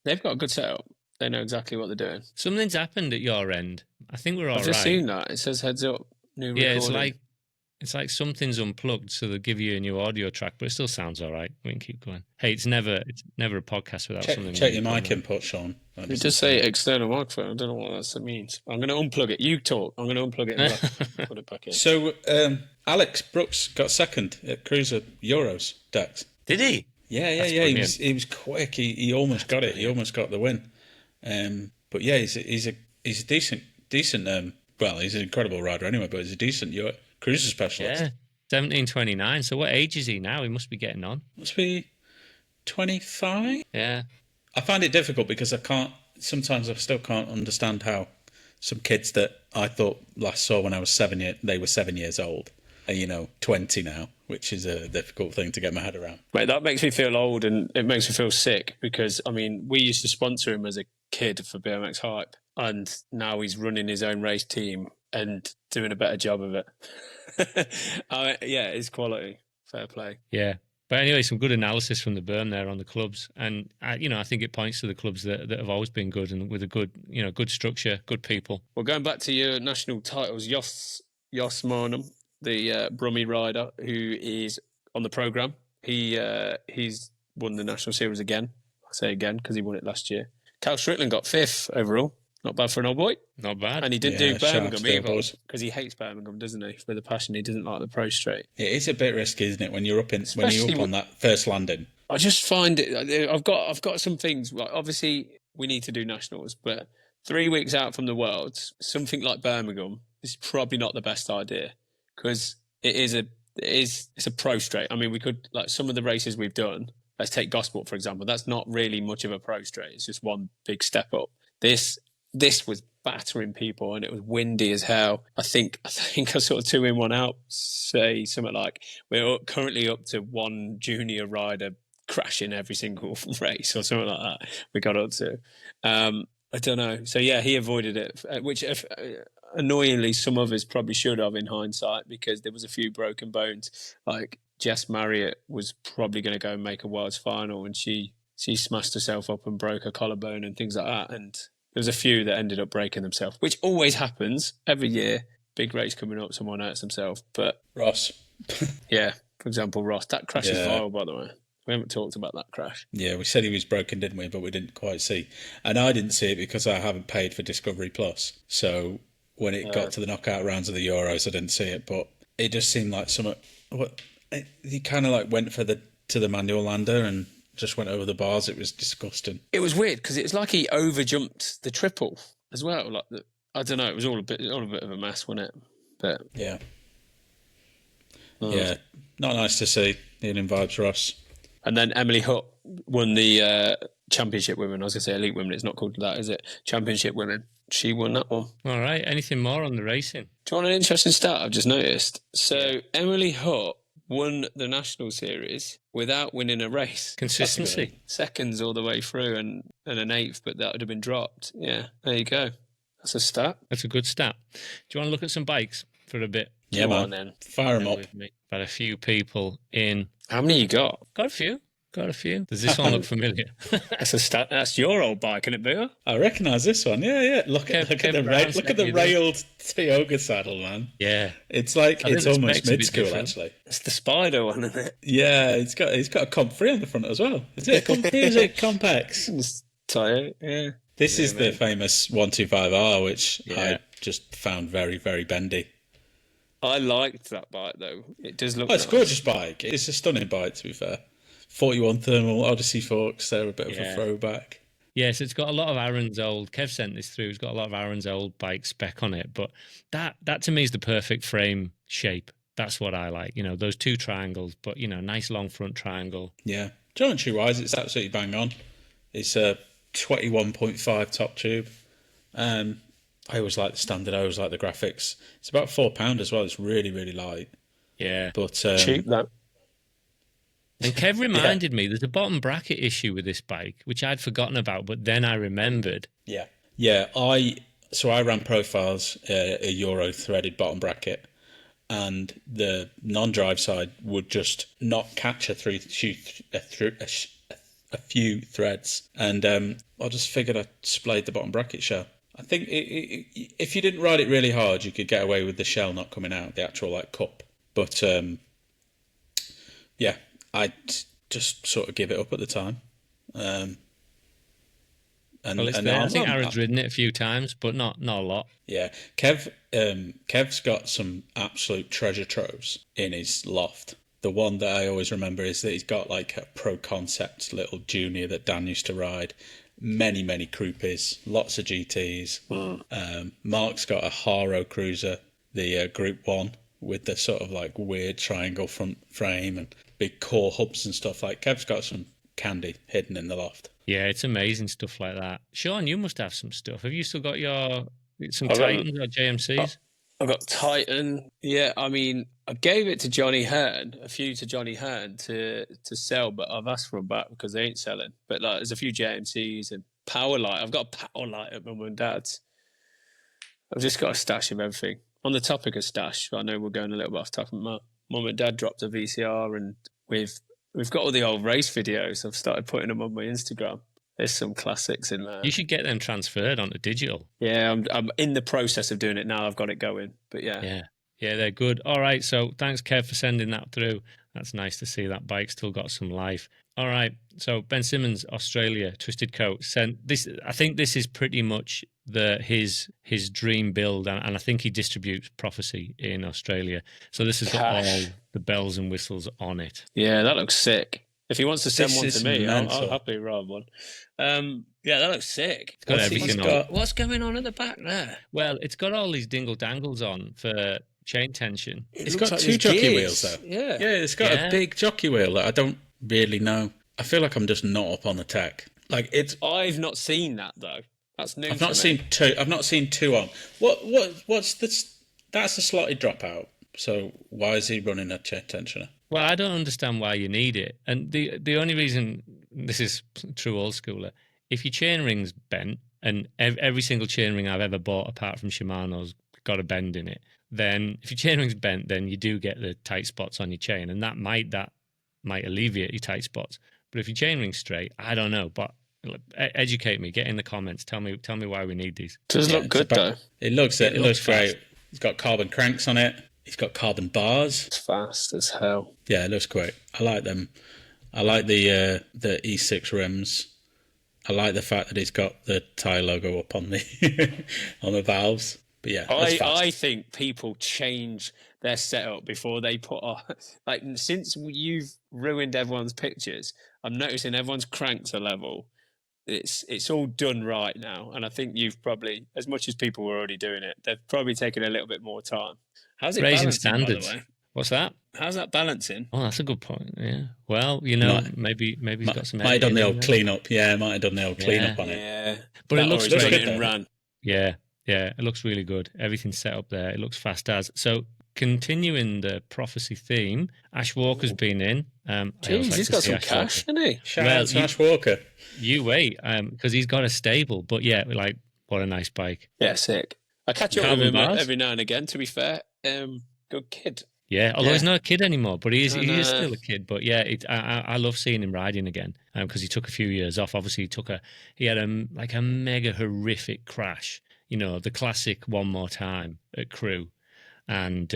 They've got a good setup. They know exactly what they're doing. Something's happened at your end. I think we're all right. I've just seen that. It says heads up. New recording. It's like It's like something's unplugged, so they'll give you a new audio track, but it still sounds all right. We can keep going. Hey, it's never a podcast without something. Check your mic input, Sean. It does say external microphone. I don't know what that means. I'm going to unplug it. You talk. I'm going to unplug it and put it back in. So, Alex Brooks got second at Cruiser Euros, Dex. Did he? Yeah. He was quick. He almost got it. He almost got the win. But yeah, he's a decent. Well, he's an incredible rider anyway, but he's a decent cruiser specialist. Yeah, 1729. So what age is he now? He must be getting on. Must be 25. Yeah. I find it difficult because sometimes I still can't understand how some kids that I thought last saw when I was 7 years old are, 20 now, which is a difficult thing to get my head around. Mate, that makes me feel old and it makes me feel sick because, we used to sponsor him as a kid for BMX Hype and now he's running his own race team and doing a better job of it. Yeah, it's quality. Fair play. Yeah. But anyway, some good analysis from the Berm there on the clubs. And, I think it points to the clubs that have always been good and with a good, good structure, good people. Well, going back to your national titles, Jos Marnham, the Brummie rider who is on the programme, he's won the national series again. I say again because he won it last year. Cal Strickland got 5th overall. Not bad for an old boy. Not bad. And he didn't do Birmingham either because he hates Birmingham, doesn't he? With a passion, he doesn't like the pro straight. It is a bit risky, isn't it, when you're up on that first landing? I just find it. I've got some things. Like obviously, we need to do nationals, but 3 weeks out from the Worlds, something like Birmingham is probably not the best idea because it's a pro straight. We could like some of the races we've done. Let's take Gosport for example. That's not really much of a pro straight. It's just one big step up. This was battering people and it was windy as hell. I think I sort of 2 in 1 out. Say something like we're currently up to one junior rider crashing every single race or something like that. We got up to. I don't know. So yeah, he avoided it, which annoyingly some of us probably should have in hindsight because there was a few broken bones. Like Jess Marriott was probably going to go and make a Worlds final and she smashed herself up and broke her collarbone and things like that. And there was a few that ended up breaking themselves, which always happens every year. Big race coming up, someone hurts himself. But Ross. Yeah, for example, Ross. That crash is viral, by the way. We haven't talked about that crash. Yeah, we said he was broken, didn't we? But we didn't quite see. And I didn't see it because I haven't paid for Discovery Plus. So when it got to the knockout rounds of the Euros, I didn't see it. But it just seemed like he kind of like went to the manual lander and just went over the bars. It was disgusting. It was weird because it was like he overjumped the triple as well. Like I don't know. It was all a bit of a mess, wasn't it? But yeah, yeah, not nice to see. Healing vibes, Ross. And then Emily Hutt won the Championship Women. I was going to say Elite Women. It's not called that, is it? Championship Women. She won that one. All right. Anything more on the racing? Do you want an interesting stat I've just noticed? So Emily Hutt won the national series without winning a race. Consistency. Seconds all the way through and an 8th, but that would have been dropped. Yeah, there you go. That's a stat. That's a good stat. Do you want to look at some bikes for a bit? Yeah, man. Then. Fire them up. Got a few people in. How many you got? Got a few. Does this one look familiar? That's a stat. That's your old bike, isn't it, Boo? I recognise this one. Yeah. Look at the railed Tioga saddle, man. Yeah, it's like it's almost mid school actually. It's the Spider one, isn't it? Yeah, he's got a Comp 3 on the front as well. Is it Comp X? Yeah. This is the famous 125R, which I just found very, very bendy. I liked that bike though. It does look. It's a gorgeous bike. It's a stunning bike, to be fair. 41 thermal Odyssey forks. They're a bit of a throwback. Yes, it's got a lot of Aaron's old. Kev sent this through. It's got a lot of Aaron's old bike spec on it, but that to me is the perfect frame shape. That's what I like. Those two triangles, but nice long front triangle. Yeah, geometry wise, it's absolutely bang on. It's a 21.5 top tube. I always like the standard. I always like the graphics. It's about £4 as well. It's really, really light. Yeah, but cheap though. And Kev reminded me there's a bottom bracket issue with this bike, which I'd forgotten about, but then I remembered. Yeah. I ran profiles, a Euro threaded bottom bracket, and the non-drive side would just not catch a few threads, and I just figured I splayed the bottom bracket shell. I think if you didn't ride it really hard, you could get away with the shell not coming out, the actual cup. But yeah, I just sort of give it up at the time. And, Well, it's and there. I I'm- think I'm- Aaron's ridden it a few times, but not a lot. Yeah, Kev's got some absolute treasure troves in his loft. The one that I always remember is that he's got like a Pro Concept little junior that Dan used to ride. Many Kruppis, lots of GTs. Mark's got a Haro Cruiser, the Group 1, with the sort of like weird triangle front frame and big core hubs and stuff. Like Kev's got some candy hidden in the loft. Yeah, it's amazing stuff like that. Sean, you must have some stuff. Have you still got some I've got- Titans or JMCs? I've got Titan. Yeah, I mean, I gave it to Johnny Hearn, a few to Johnny Hearn to sell, but I've asked for them back because they ain't selling. But like, there's a few JMCs and Power Light. I've got a Power Light at my mum and dad's. I've just got a stash of everything. On the topic of stash, I know we're going a little bit off topic. My mum and dad dropped a VCR, and we've got all the old race videos. I've started putting them on my Instagram. There's some classics in there. You should get them transferred onto digital. Yeah, I'm in the process of doing it now. I've got it going, but yeah. Yeah, they're good. All right, so thanks, Kev, for sending that through. That's nice to see that bike still got some life. All right, so Ben Simmons, Australia, Twisted Coat, sent this. I think this is pretty much his dream build, and I think he distributes Prophecy in Australia. So this has got all the bells and whistles on it. Yeah, that looks sick. If he wants to send This one is to me, I'll mental. happily ride one. Yeah, that looks sick. It's got What's he everything on. got? What's going on at the back there? Well, it's got all these dingle dangles on for chain tension. It's got two jockey wheels though. Yeah. Yeah, it's got a big jockey wheel that I don't really know. I feel like I'm just not up on the tech. Like it's. I've not seen that though. That's new. I've not seen two. I've not seen two on. What's this? That's a slotted dropout. So why is he running a chain tensioner? Well, I don't understand why you need it. And the only reason, this is true old schooler, if your chain ring's bent, and every single chain ring I've ever bought apart from Shimano's got a bend in it, then if your chain ring's bent, then you do get the tight spots on your chain, and that might alleviate your tight spots. But if your chain ring's straight, I don't know. But educate me, get in the comments, tell me why we need these. Does look good though. It looks looks great. fast. It's got carbon cranks on it. It's got carbon bars. It's fast as hell. Yeah, it looks great. I like them. I like the E6 rims. I like the fact that it's got the tyre logo up on the on the valves. But yeah, it's fast. I think people change their setup before they put on. Like, since you've ruined everyone's pictures, I'm noticing everyone's cranks are level. It's all done right now, and I think you've probably, as much as people were already doing it, they've probably taken a little bit more time. How's it Raising balancing, by the standards. way? What's that? How's that balancing? Oh, that's a good point. Yeah. Well, you know, maybe he's got some. Might have done the editing old in there. cleanup. Yeah, might have done the old cleanup on it. Yeah, But it looks or he's great. done it and ran. Yeah, it looks really good. Everything's set up there. It looks fast as. So continuing the Prophecy theme, Ash Walker's been in. I always Jeez, like he's to got see some Ash cash, Walker. hasn't he? Shout Well, out to Ash Walker. You wait, because he's got a stable. But yeah, like, what a nice bike. Yeah, sick. I catch up with Carbon him bars? every now and again. To be fair, good kid. Yeah, although he's not a kid anymore, but he is know. still a kid. But yeah, I love seeing him riding again because he took a few years off. Obviously, he had a mega horrific crash. You know, the classic One More Time at Crewe, and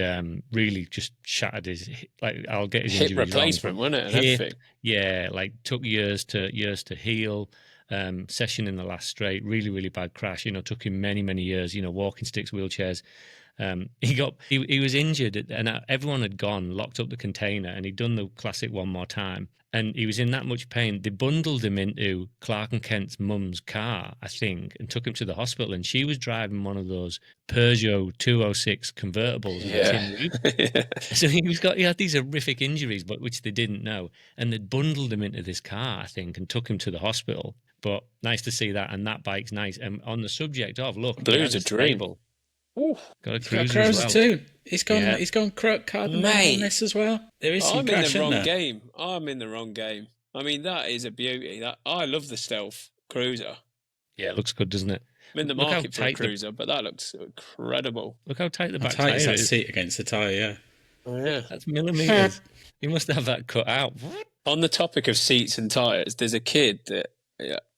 really just shattered his, like, I'll get his Hip injuries replacement, wrong, wasn't it? And but everything. yeah, like took years to heal. Session in the last straight, really bad crash. You know, took him many years. You know, walking sticks, wheelchairs. He was injured, and everyone had gone, locked up the container, and he'd done the classic One More Time, and he was in that much pain. They bundled him into Clark and Kent's mum's car, I think, and took him to the hospital, and she was driving one of those Peugeot 206 convertibles with a tin roof. So he had these horrific injuries, but which they didn't know, and they'd bundled him into this car, I think, and took him to the hospital. But nice to see that, and that bike's nice. And on the subject of, look, Blue's he a has dream. stable. Got a Got cruiser as Cruiser well. too. He's gone. Yeah. He's gone carbon Mate. on this as well. There is some I'm in crash the in wrong there. game. I'm in the wrong game. I mean, that is a beauty. That I love the stealth cruiser. Yeah, it looks good, doesn't it? I'm in the Look how market for a tight the- cruiser, but that looks incredible. Look how tight the How back tight is tyre that is. seat against the tyre? Yeah. Oh, yeah. That's millimeters. You must have that cut out. On the topic of seats and tyres, there's a kid that,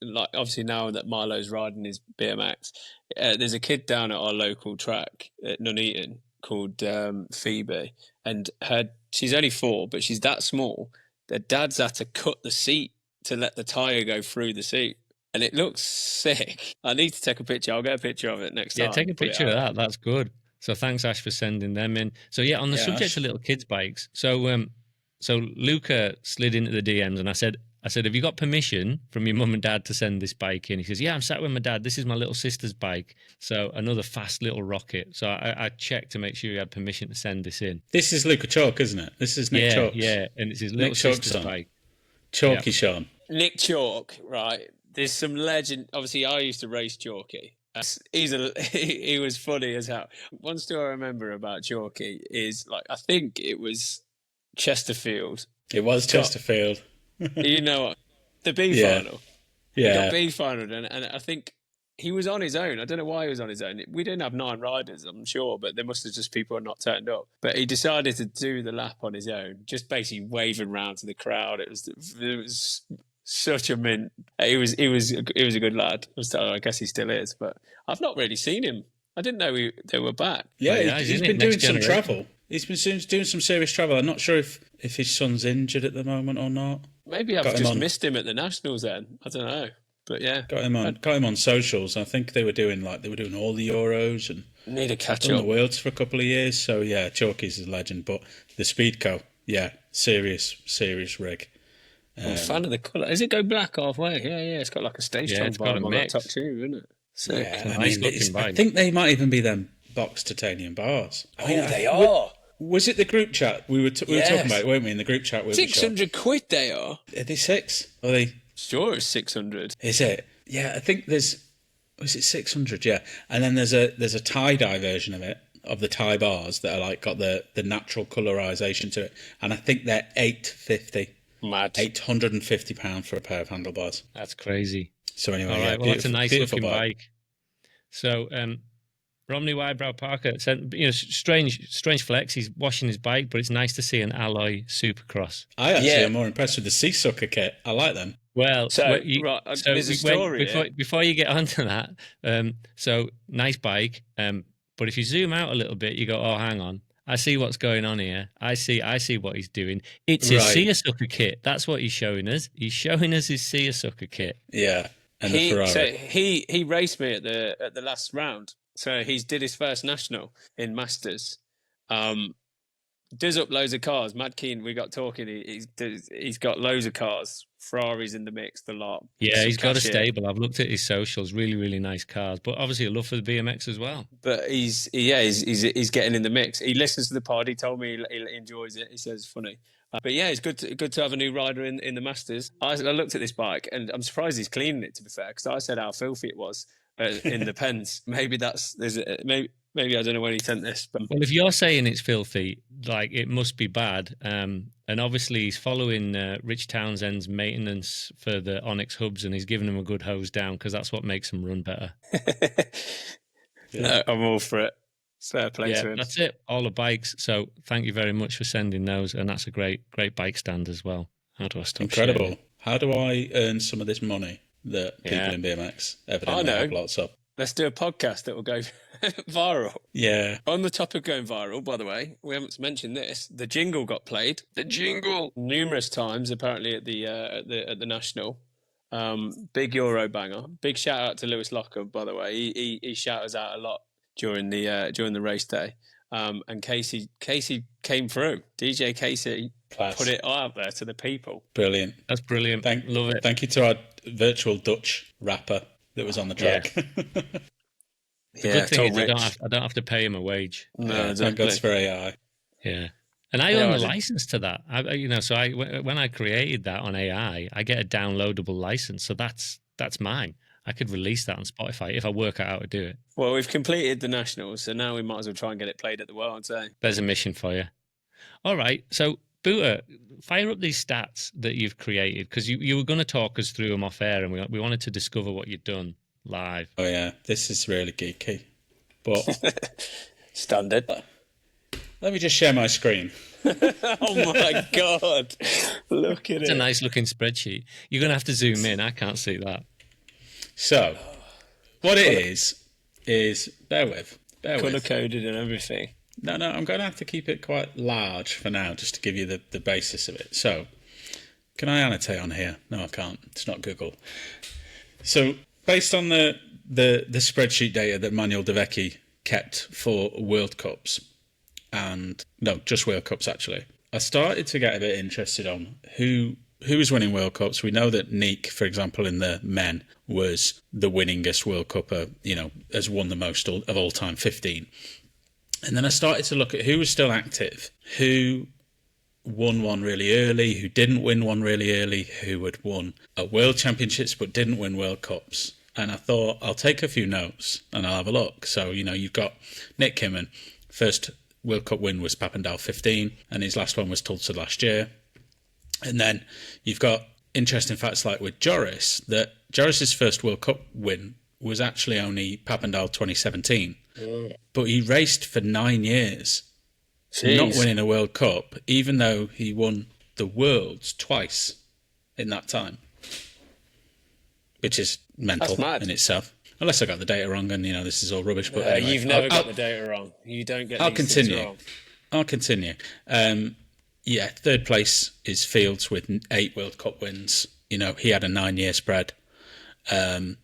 like, obviously now that Milo's riding his BMX, there's a kid down at our local track at Nuneaton called Phoebe, and she's only 4, but she's that small. Their dad's had to cut the seat to let the tire go through the seat, and it looks sick. I need to take a picture. I'll get a picture of it next time. Yeah, take a picture of that. That's good. So thanks, Ash, for sending them in. So yeah, on the subject of little kids' bikes. So Luca slid into the DMs, and I said, have you got permission from your mum and dad to send this bike in? He says, yeah, I'm sat with my dad. This is my little sister's bike. So another fast little rocket. So I checked to make sure he had permission to send this in. This is Luca Chalk, isn't it? This is Nick Chalk. Yeah, and it's his little sister's bike. Chalky Sean. Nick Chalk, right? There's some legend. Obviously, I used to race Chalky. He was funny as hell. One story I remember about Chalky is, like, I think it was Chesterfield. It was Chesterfield. You know what? The B final. Yeah. He got B final, and I think he was on his own. I don't know why he was on his own. We didn't have 9 riders, I'm sure, but there must have just people had not turned up. But he decided to do the lap on his own, just basically waving around to the crowd. It was such a mint. He was a good lad. I guess he still is, but I've not really seen him. I didn't know they were back. Yeah, he's been doing some travel. He's been doing some serious travel. I'm not sure if his son's injured at the moment or not. Maybe I've just missed him at the Nationals then. I don't know. But yeah. Got him on socials. I think they were doing all the Euros and need a catch up. up. The Worlds for a couple of years. So yeah, Chalky's a legend. But the Speedco, yeah, serious rig. I'm a fan of the colour. Does it go black halfway? Yeah. It's got like a stage on that top tube, isn't it? So yeah, I think they might even be them box titanium bars. They are. Was it the group chat we were talking about it, weren't we? In the group chat, £600 they are. Are they 6? Are they? Sure, it's 600. Is it? Yeah, I think was it 600? Yeah, and then there's a tie-dye version of it, of the tie bars that are like got the natural colorization to it, and I think they're £850. Mad. £850 for a pair of handlebars. That's crazy. So anyway, all right, well, that's a nice looking bike. So Romney Wybrow Parker said, strange flex. He's washing his bike, but it's nice to see an alloy Supercross. I actually am more impressed with the Seasucker kit. I like them. Well, there's a story before you get onto that. So nice bike, but if you zoom out a little bit, you go, oh, hang on. I see what's going on here. I see what he's doing. It's his Seasucker kit. That's what he's showing us. He's showing us his Seasucker kit. Yeah, and the Ferrari. So he raced me at the last round. So he's did his first national in Masters. Does up loads of cars. Mad Keen, we got talking. He's got loads of cars. Ferraris in the mix, the lot. Yeah, he's got a stable. I've looked at his socials. Really, really nice cars. But obviously a love for the BMX as well. But he's getting in the mix. He listens to the pod. He told me he enjoys it. He says it's funny. But yeah, it's good to have a new rider in the Masters. I looked at this bike and I'm surprised he's cleaning it, to be fair, because I said how filthy it was in the pens. Maybe maybe I don't know when he sent this. But well, if you're saying it's filthy, like it must be bad. And obviously he's following Rich Townsend's maintenance for the Onyx hubs, and he's giving them a good hose down because that's what makes them run better. No, I'm all for it. Fair play to him. That's it. All the bikes. So thank you very much for sending those, and that's a great bike stand as well. How do I stop? Incredible. Sharing? How do I earn some of this money that people in BMX evidently have lots of? Let's do a podcast that will go viral. Yeah. On the topic of going viral, by the way, we haven't mentioned this. The jingle got played. The jingle numerous times, apparently at the national. Big Euro banger. Big shout out to Lewis Locker, by the way. He shouts out a lot during the race day. And Casey came through. DJ Casey put it out there to the people. Brilliant. That's brilliant. Love it. Thank you to our virtual Dutch rapper that was on the track. The good thing is I don't have to pay him a wage. No, exactly. That's for AI. Yeah. And I own the license to that. When I created that on AI, I get a downloadable license. So that's mine. I could release that on Spotify if I work out how to do it. Well, we've completed the Nationals, so now we might as well try and get it played at the World. There's a mission for you. All right. So, Booter, fire up these stats that you've created, because you were going to talk us through them off air, and we wanted to discover what you'd done live. Oh, yeah. This is really geeky. But standard. Let me just share my screen. Oh, my God. Look at it. It's a nice-looking spreadsheet. You're going to have to zoom in. I can't see that. So, what it is bear with. Colour-coded and everything. No, I'm going to have to keep it quite large for now, just to give you the basis of it. So, can I annotate on here? No, I can't. It's not Google. So, based on the spreadsheet data that Manuel De Vecchi kept for World Cups, and no, just World Cups actually, I started to get a bit interested on who is winning World Cups. We know that Nick, for example, in the men, was the winningest World Cupper, has won the most of all time, 15. And then I started to look at who was still active, who won one really early, who didn't win one really early, who had won a World Championships but didn't win World Cups. And I thought, I'll take a few notes and I'll have a look. So, you've got Nick Kimman. First World Cup win was Papendal 15, and his last one was Tulsa last year. And then you've got interesting facts like with Joris, that Joris's first World Cup win was actually only Papendal 2017. But he raced for 9 years, not winning a World Cup, even though he won the Worlds twice in that time, which is mental in itself. Unless I got the data wrong and, this is all rubbish. But anyway, you've never got the data wrong. You don't get these things wrong. I'll continue. Third place is Fields with 8 World Cup wins. He had a 9-year spread. And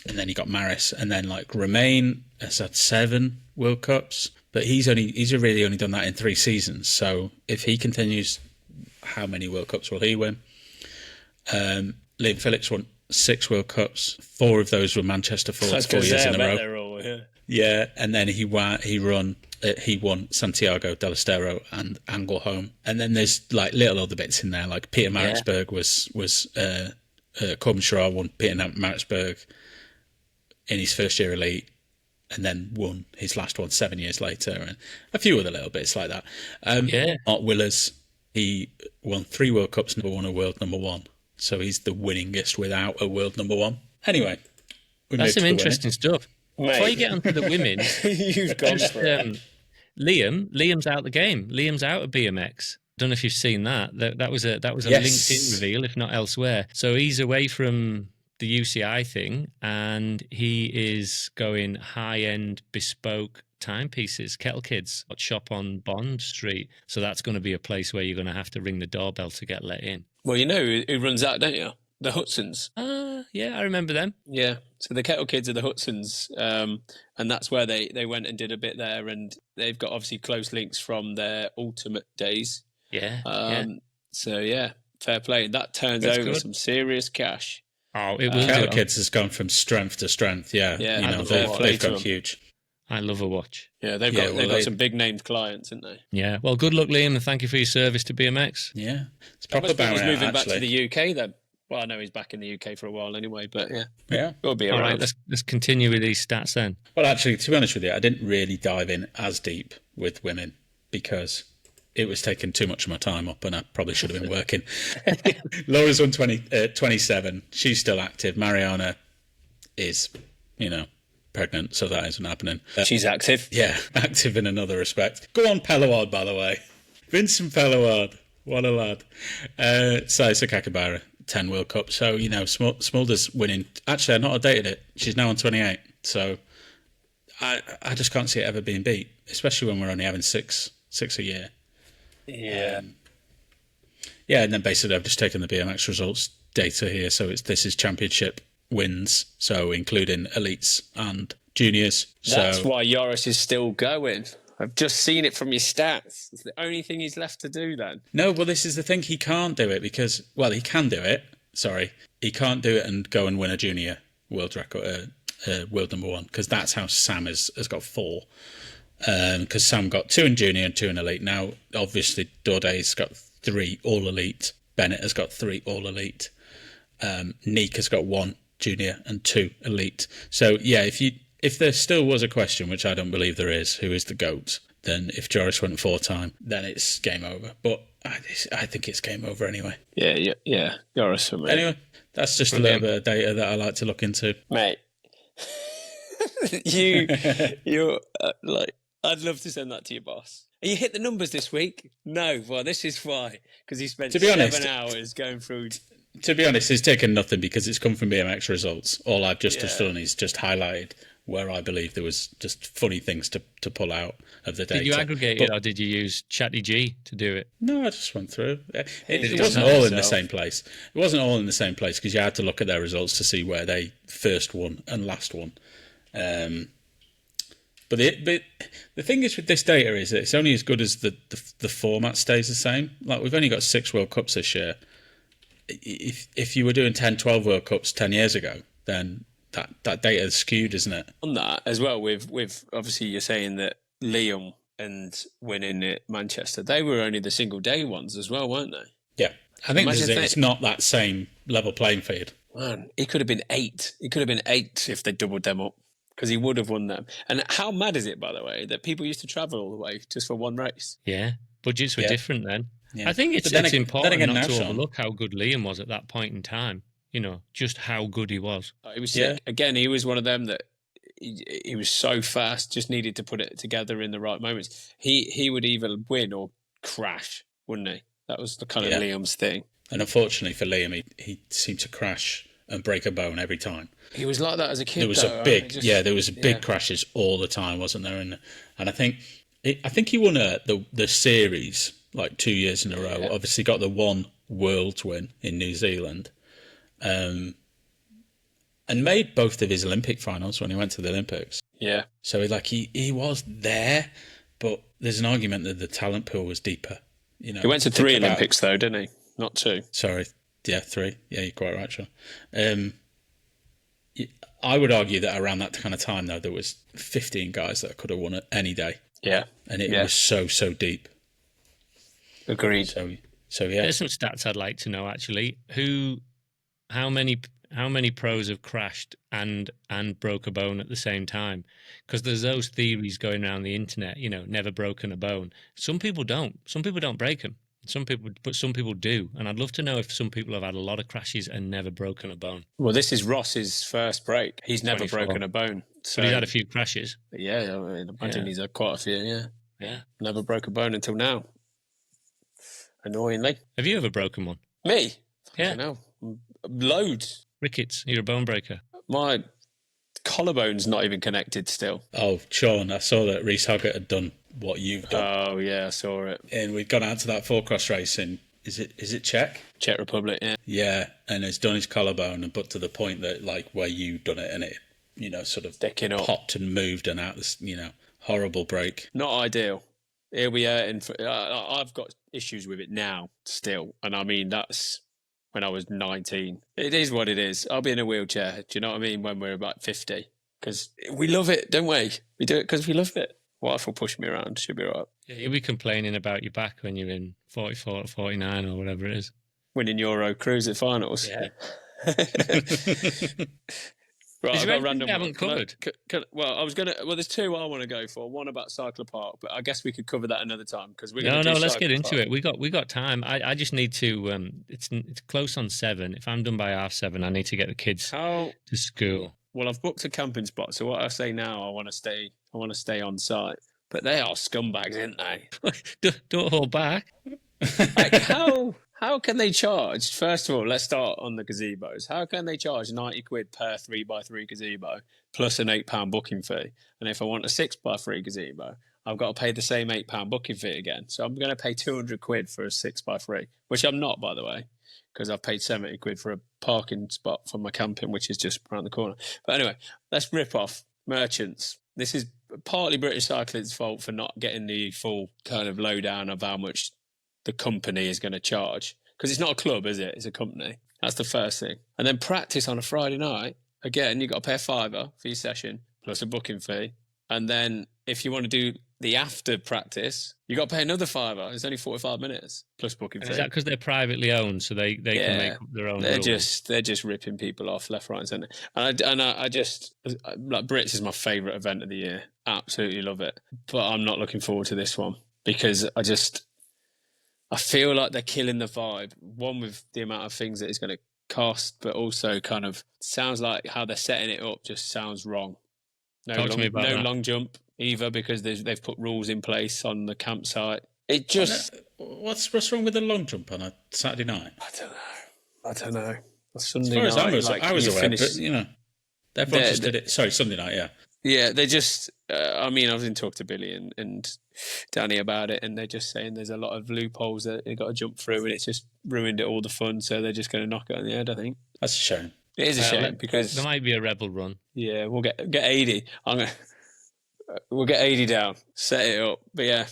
then you got Maris, and then Romain has had 7 World Cups, but he's really only done that in 3 seasons. So if he continues, how many World Cups will he win? Liam Phillips won 6 World Cups. 4 of those were Manchester Fords, 4 years in a row. Yeah, and then he won Santiago del Estero and Anglehome, and then there's little other bits in there, like Peter Maritzburg was Corbin Sherrard won Peter Maritzburg in his first year elite, and then won his last one 7 years later, and a few other little bits like that. Art Willers, he won 3 World Cups, never won a world number 1, so he's the winningest without a world number 1. Anyway, that's some interesting stuff. Mate. Before you get onto the women, You've gone for it. Liam's out the game. Liam's out of BMX. Don't know if you've seen that. That was a LinkedIn reveal, if not elsewhere. So he's away from the UCI thing, and he is going high-end bespoke timepieces, Kettle Kids shop on Bond Street. So that's going to be a place where you're going to have to ring the doorbell to get let in. Well, you know who runs that, don't you? The Hudsons. Yeah, I remember them. Yeah, so the Kettle Kids are the Hudsons, and that's where they went and did a bit there, and they've got obviously close links from their Ultimate days. Yeah. So, yeah, fair play. That turns That's over good. some serious cash. Oh, it will. Kettle Kids has gone from strength to strength. Yeah, they've got huge. I love a watch. Yeah, they've got some big named clients, haven't they? Yeah. Well, good luck, Liam, and thank you for your service to BMX. Yeah, it's That proper must mean he's Barry moving out, back to actually. the UK then. Well, I know he's back in the UK for a while anyway, but Yeah. it'll be All around. right, let's continue with these stats then. Well, actually, to be honest with you, I didn't really dive in as deep with women because it was taking too much of my time up, and I probably should have been working. Laura's on 27. She's still active. Mariana is, pregnant, so that isn't happening. She's active. Yeah, active in another respect. Go on, Pelaward, by the way. Vincent Pelaward. What a lad. Saisa Kakabara, 10 World Cups. So, Smulder's winning. Actually, I've not updated it. She's now on 28. So I just can't see it ever being beat, especially when we're only having six a year. Yeah. And then basically I've just taken the BMX results data here. So this is championship wins, so including elites and juniors. That's why Joris is still going. I've just seen it from your stats. It's the only thing he's left to do then. No, well, this is the thing. He can't do it because, well, he can do it. Sorry. He can't do it and go and win a junior world record, world number 1, because that's how Sam has got 4. Because Sam got 2 in junior and 2 in elite. Now, obviously, Dorde's got 3 all elite. Bennett has got 3 all elite. Neek has got 1 junior and 2 elite. So, yeah, if there still was a question, which I don't believe there is, who is the GOAT, then if Joris went 4-time, then it's game over. But I think it's game over anyway. Yeah. Joris for me. Anyway, that's just a little bit of data that I like to look into. Mate, you're I'd love to send that to your boss. You hit the numbers this week? No. Well, this is why. Because he spent 7 hours going through... To be honest, it's taken nothing because it's come from BMX results. All I've just done is just highlighted where I believe there was just funny things to pull out of the data. Did you aggregate it, or did you use ChatGPT to do it? No, I just went through. It just wasn't done it all in the yourself. same place. It wasn't all in the same place because you had to look at their results to see where they first won and last won. But the thing is with this data is that it's only as good as the format stays the same. Like, we've only got 6 World Cups this year. If you were doing 10, 12 World Cups 10 years ago, then that data is skewed, isn't it? On that as well, with obviously you're saying that Liam and winning at Manchester, they were only the single day ones as well, weren't they? Yeah. I think Imagine if it's not that same level playing field. Man, it could have been 8. It could have been 8 if they doubled them up, because he would have won them. And how mad is it, by the way, that people used to travel all the way just for one race? Yeah, budgets were different then. Yeah. I think it's Then important again, not now, to Sean, overlook how good Liam was at that point in time. You know, just how good he was. He was sick. Again, he was one of them that he was so fast, just needed to put it together in the right moments. He would either win or crash, wouldn't he? That was the kind of Liam's thing. And unfortunately for Liam, he seemed to crash and break a bone every time. He was like that as a kid. There was big crashes all the time, wasn't there? And I think he won the series like 2 years in a row. Obviously, got the one Worlds win in New Zealand, and made both of his Olympic finals when he went to the Olympics. Yeah. So he was there, but there's an argument that the talent pool was deeper. You know, He went to 3 Olympics though, didn't he? Not 2. Sorry. Yeah, 3. Yeah, you're quite right, Sean. I would argue that around that kind of time, though, there was 15 guys that could have won it any day. Yeah. And it was so deep. Agreed. So yeah. There's some stats I'd like to know, actually. How many pros have crashed and broke a bone at the same time? Because there's those theories going around the internet, you know, never broken a bone. Some people don't. Some people don't break them. Some people do. And I'd love to know if some people have had a lot of crashes and never broken a bone. Well, this is Ross's first break. He's never 24. broken a bone. So, But he's had a few crashes. Yeah, I mean, imagine he's had quite a few, yeah. Yeah. Never broke a bone until now. Annoyingly. Have you ever broken one? Me? Yeah. No. Loads. Rickets, you're a bone breaker. My collarbone's not even connected still. Oh, Sean, I saw that Reece Hoggett had done what you've done. Oh, yeah, I saw it. And we'd gone out to that 4-cross race in, is it Czech? Czech Republic, yeah. Yeah, and he's done his collarbone, but to the point that, like, where you done it, and it, you know, sort of Decking up. popped and moved and out this, you know, horrible break. Not ideal. He'll be hurting. I've got issues with it now still. And I mean, that's when I was 19. It is what it is. I'll be in a wheelchair, do you know what I mean, when we're about 50. Because we love it, don't we? We do it because we love it. Wife will push me around. She'll be all right. Yeah, you'll be complaining about your back when you're in 44 or 49 or whatever it is. Winning Euro Cruiser finals. Yeah. Right, Is I've there got a anything random we haven't one. covered? Well, there's 2 I want to go for. One about Cycler Park, but I guess we could cover that another time because we're No, going to let's get into it. We got time. I just need to. It's close on 7. If I'm done by 7:30, I need to get the kids to school. Well, I've booked a camping spot, so what I say now, I want to stay on site. But they are scumbags, aren't they? Don't hold back. Like, how can they charge? First of all, let's start on the gazebos. How can they charge 90 quid per 3x3 gazebo plus an £8 booking fee? And if I want a 6x3 gazebo, I've got to pay the same £8 booking fee again. So I'm going to pay 200 quid for a 6x3, which I'm not, by the way, because I've paid 70 quid for a parking spot for my camping, which is just around the corner. But anyway, let's rip off merchants. This is partly British Cycling's fault for not getting the full kind of lowdown of how much the company is going to charge. Because it's not a club, is it? It's a company. That's the first thing. And then practice on a Friday night. Again, you've got to pay a £5 for your session, plus a booking fee. And then if you want to do the after practice, you've got to pay another £5. It's only 45 minutes, plus booking fee. Is that because they're privately owned, so they can make up their own rules? They're just ripping people off left, right, and centre. And I just, like, Brits is my favourite event of the year. Absolutely love it. But I'm not looking forward to this one because I feel like they're killing the vibe. One, with the amount of things that it's going to cost, but also kind of sounds like how they're setting it up just sounds wrong. No long jump either, because they've put rules in place on the campsite. It just... What's wrong with the long jump on a Saturday night? I don't know. A Sunday night. As far as I was aware, but, you know, everyone just did it. Sorry, Sunday night, yeah. Yeah, they just. I mean, I was in talk to Billy and Danny about it, and they're just saying there's a lot of loopholes that they got to jump through, and it's just ruined it all the fun. So they're just going to knock it on the head. I think That's a shame. it is a shame because there might be a rebel run. yeah, we'll get 80. We'll get 80 down, set it up. But yeah,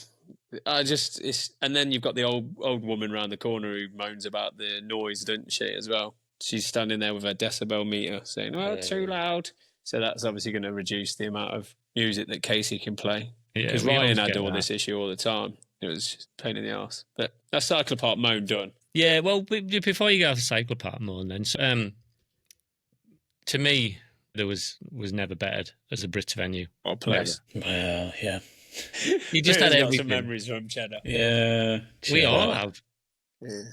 and then you've got the old woman around the corner who moans about the noise, doesn't she, as well? She's standing there with her decibel meter saying, "Oh, too loud." So that's obviously going to reduce the amount of music that Casey can play. Yeah, Because we Ryan always had get all that. this issue all the time. It was just a pain in the arse. But that's Cycle Park moan done. Yeah, well, before you go off the cycle park more, then to me, there was never bettered as a Brits venue. What a place. Well, yeah. You just Got had some everything. memories from Cheddar. Yeah. We all have. Yeah.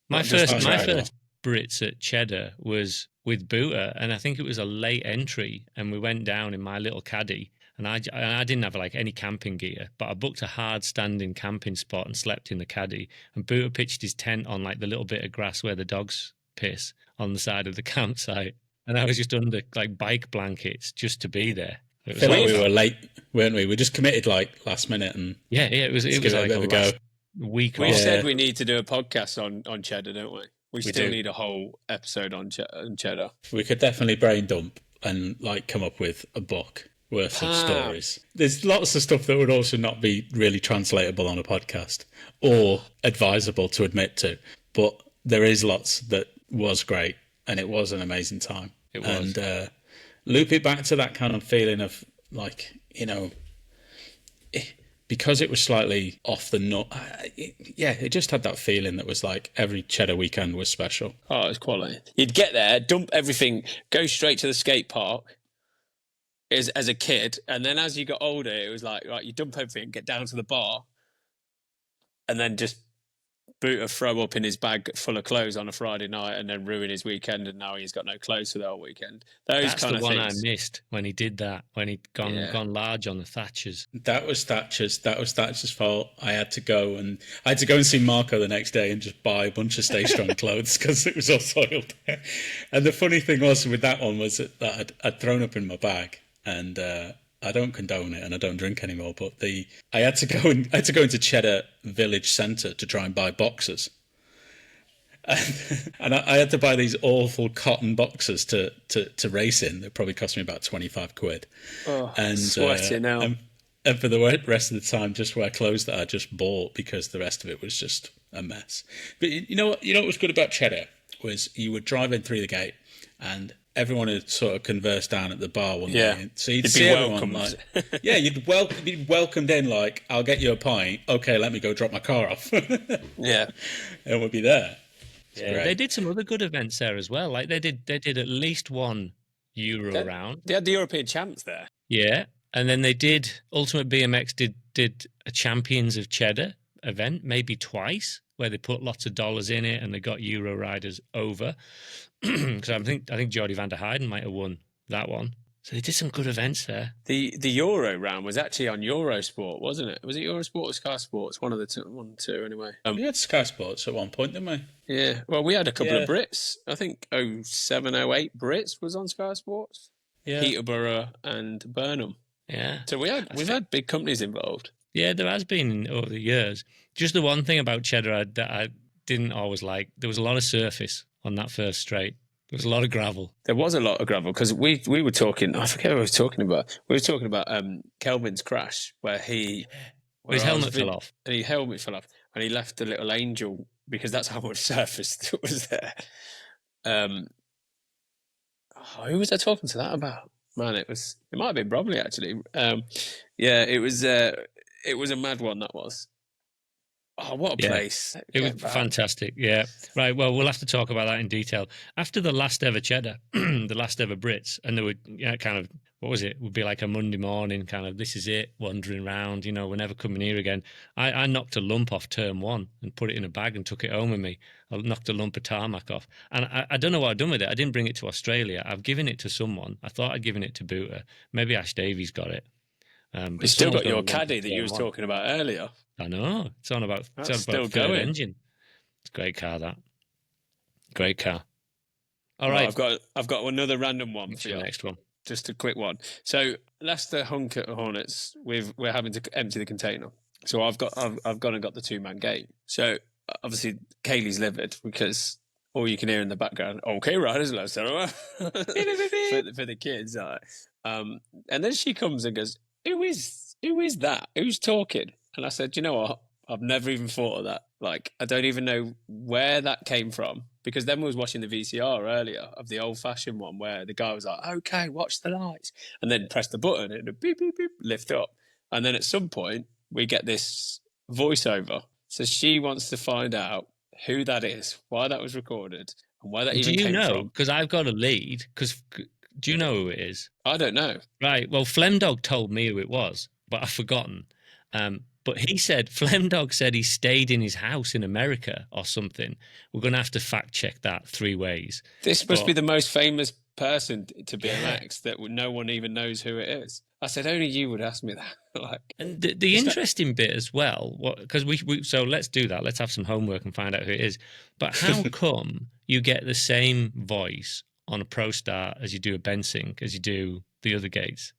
My Not just first Cheddar. Brits at Cheddar was with Booter, and I think it was a late entry, and we went down in my little caddy, and I didn't have like any camping gear, but I booked a hard standing camping spot and slept in the caddy, and Booter pitched his tent on like the little bit of grass where the dogs piss on the side of the campsite, and I was just under like bike blankets just to be there. I feel like we were late, weren't we? We just committed like last minute and yeah, it was give like it a bit of a go. week We off. said we need to do a podcast on Cheddar, don't we? We still do. need a whole episode on Cheddar. We could definitely brain dump and like come up with a book worth of stories. There's lots of stuff that would also not be really translatable on a podcast or advisable to admit to, but there is lots that was great and it was an amazing time. It was. And loop it back to that kind of feeling of like, you know, because it was slightly off the nut. It just had that feeling that was like every Cheddar weekend was special. Oh, it was quality. You'd get there, dump everything, go straight to the skate park as a kid, and then as you got older, it was like, right, you dump everything, get down to the bar, and then just Booter throw up in his bag full of clothes on a Friday night and then ruin his weekend, and now he's got no clothes for the whole weekend. That's kind the of one things. I missed when he did that, when he'd gone large on the Thatchers. That was Thatcher's fault. I had to go and see Marco the next day and just buy a bunch of Stay Strong clothes because it was all soiled. And the funny thing was with that one was that I'd thrown up in my bag, and I don't condone it and I don't drink anymore, but I had to go into Cheddar Village Centre to try and buy boxers. And I had to buy these awful cotton boxers to race in. They probably cost me about 25 quid. Oh, and sweaty now. And for the rest of the time, just wear clothes that I just bought because the rest of it was just a mess. But you know what was good about Cheddar was you would drive in through the gate and everyone would sort of converse down at the bar one day. So you'd see everyone like, you'd be welcomed in like, I'll get you a pint. Okay, let me go drop my car off. Yeah. And we'll be there. Yeah, they did some other good events there as well. Like they did at least one Euro round. They had the European champs there. Yeah, and then they did Ultimate BMX did a Champions of Cheddar event maybe twice, where they put lots of dollars in it and they got Euro riders over. Because I think Jordi van der Heijden might have won that one. So they did some good events there. The Euro round was actually on Eurosport, wasn't it? Was it Eurosport or Sky Sports? One of the two anyway. We had Sky Sports at one point, didn't we? Yeah. Well, we had a couple of Brits. I think 07, 08 Brits was on Sky Sports. Yeah. Peterborough and Burnham. Yeah. So we've had big companies involved. Yeah, there has been over the years. Just the one thing about Cheddar that I didn't always like, there was a lot of surface on that first straight. There was a lot of gravel. There was a lot of gravel because we were talking. I forget what we were talking about. We were talking about Kelvin's crash where His helmet fell off. And his helmet fell off, and he left a little angel because that's how much surface that was there. Who was I talking to that about? Man, it might have been Bromley actually. It was a mad one, that was. Oh, what a place. It was fantastic, yeah. Right, well, we'll have to talk about that in detail. After the last ever Cheddar, the last ever Brits, and there were kind of, what was it? It would be like a Monday morning, kind of, this is it, wandering around, we're never coming here again. I knocked a lump off turn one and put it in a bag and took it home with me. I knocked a lump of tarmac off. And I don't know what I've done with it. I didn't bring it to Australia. I've given it to someone. I thought I'd given it to Booter. Maybe Ash Davies got it. But still got your caddy that you was talking about earlier. I know. It's on about still third going. engine. It's a great car, that. Great car. All right. I've got another random one What's for your you. next one? just a quick one. So Leicester Hunker Hornets, we're having to empty the container. So I've gone and got the 2-man gate. So obviously Kaylee's livid because all you can hear in the background, okay, right, is Leicester for the kids. And then she comes and goes, who is that? Who's talking? And I said, you know what? I've never even thought of that. Like, I don't even know where that came from, because then we was watching the VCR earlier of the old-fashioned one where the guy was like, okay, watch the lights, and then press the button and it beep, beep, beep, lift up. And then at some point, we get this voiceover. So she wants to find out who that is, why that was recorded, and where that even came from. Because I've got a lead. Because do you know who it is? I don't know. Right. Well, Flemdog told me who it was, but I've forgotten. But Flemdog said he stayed in his house in America or something. We're going to have to fact check that 3 ways. This must be the most famous person to BMX that no one even knows who it is. I said, only you would ask me that. And the interesting bit as well, because so let's do that. Let's have some homework and find out who it is. But how come you get the same voice on a Pro Start as you do a Bensink, as you do the other gates?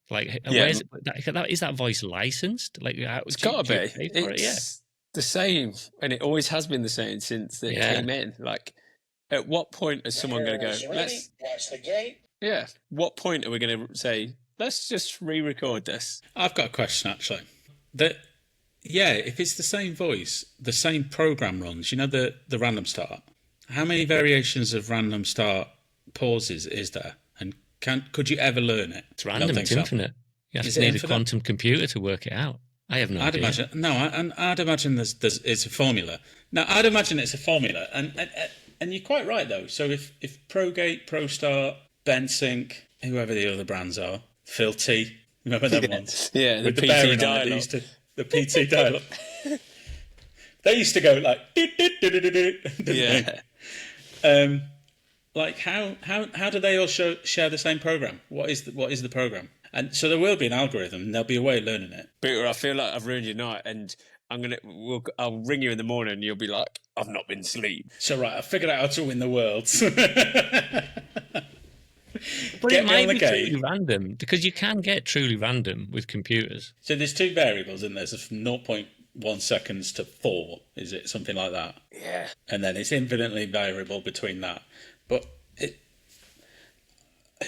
Like, is that voice licensed? Like, it's got to be. It's the same, and it always has been the same since it came in. Like, at what point is someone going to go, let's watch the gate? Yeah. What point are we going to say, let's just re-record this? I've got a question, actually. If it's the same voice, the same program runs, you know, the random start. How many variations of random start pauses is there? And could you ever learn it? It's random. It's infinite. You have to need a quantum computer to work it out. I have no idea. I'd imagine it's a formula. Now, I'd imagine it's a formula, and you're quite right though. So if ProGate, ProStart, Bensink, whoever the other brands are, Phil T, remember them ones? Yeah, with the PT dial-up. The PT dial-up. They used to go like, yeah. Like how do they all share the same program? What is the program? And so there will be an algorithm, and there'll be a way of learning it. Peter, I feel like I've ruined your night, and I'll ring you in the morning, and you'll be like, I've not been asleep. So right, I figured out how to win the world. But it might be truly random, because you can get truly random with computers. So there's 2 variables, and there's 0.1 seconds to 4. Is it something like that? Yeah. And then it's infinitely variable between that. But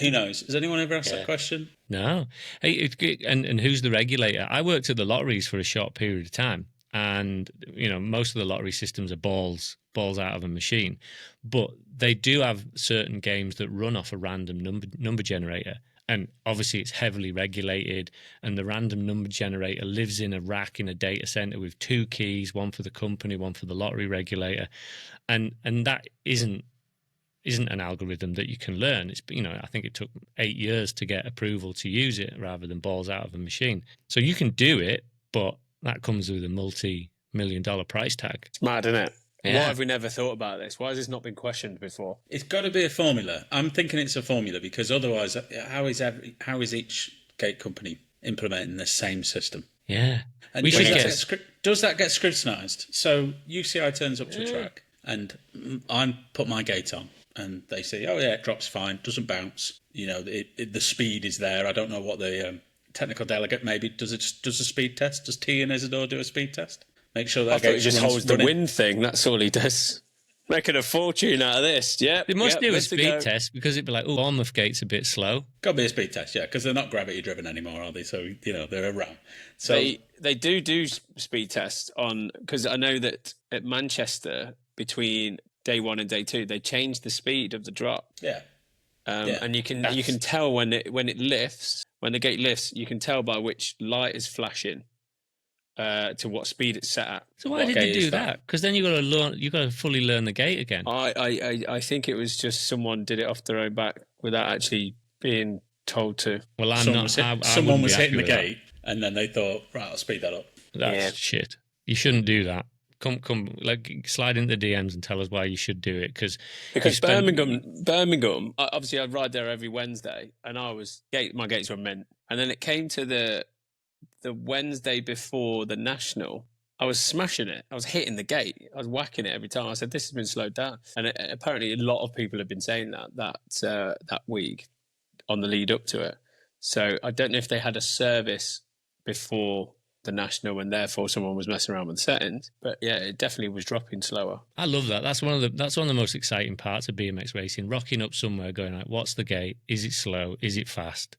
who knows? Has anyone ever asked that question? No. Hey, and who's the regulator? I worked at the lotteries for a short period of time, and most of the lottery systems are balls out of a machine, but they do have certain games that run off a random number generator, and obviously it's heavily regulated. And the random number generator lives in a rack in a data center with 2 keys, one for the company, one for the lottery regulator, and that isn't an algorithm that you can learn. It's, I think it took 8 years to get approval to use it rather than balls out of a machine. So you can do it, but that comes with a multi-million-dollar price tag. It's mad, isn't it? Yeah. Why have we never thought about this? Why has this not been questioned before? It's got to be a formula. I'm thinking it's a formula, because otherwise, how is each gate company implementing the same system? Yeah. And does that get scrutinised? So UCI turns up to a track, and I put my gate on, and they say, oh yeah, it drops fine, doesn't bounce. The speed is there. I don't know what the technical delegate maybe does a speed test. Does T and Isidore do a speed test? Make sure that gate just holds the wind thing. That's all he does. Making a fortune out of this. Yeah, they must do a speed test, because it'd be like, Bournemouth gate's a bit slow. Got to be a speed test, yeah, because they're not gravity driven anymore, are they? So they're a ram. So they do speed tests on, because I know that at Manchester between day 1 and day 2 they changed the speed of the drop. Yeah. And you can tell when it lifts, when the gate lifts, you can tell by which light is flashing to what speed it's set at. So why did they do that? Because then you got to fully learn the gate again. I think it was just someone did it off their own back without actually being told to. Well, someone was hitting the gate, and then they thought, right, I'll speed that up. That's shit. You shouldn't do that. Come, like, slide into the DMs and tell us why you should do it. Because Birmingham, obviously I'd ride there every Wednesday, and my gates were mint. And then it came to the Wednesday before the National, I was smashing it. I was hitting the gate. I was whacking it every time. I said, this has been slowed down. And apparently a lot of people have been saying that week. on the lead up to it. So I don't know if they had a service before the national and therefore someone was messing around with the settings. But yeah, it definitely was dropping slower. I love that. That's one of the most exciting parts of BMX racing. Rocking up somewhere, going like, "What's the gate? Is it slow? Is it fast?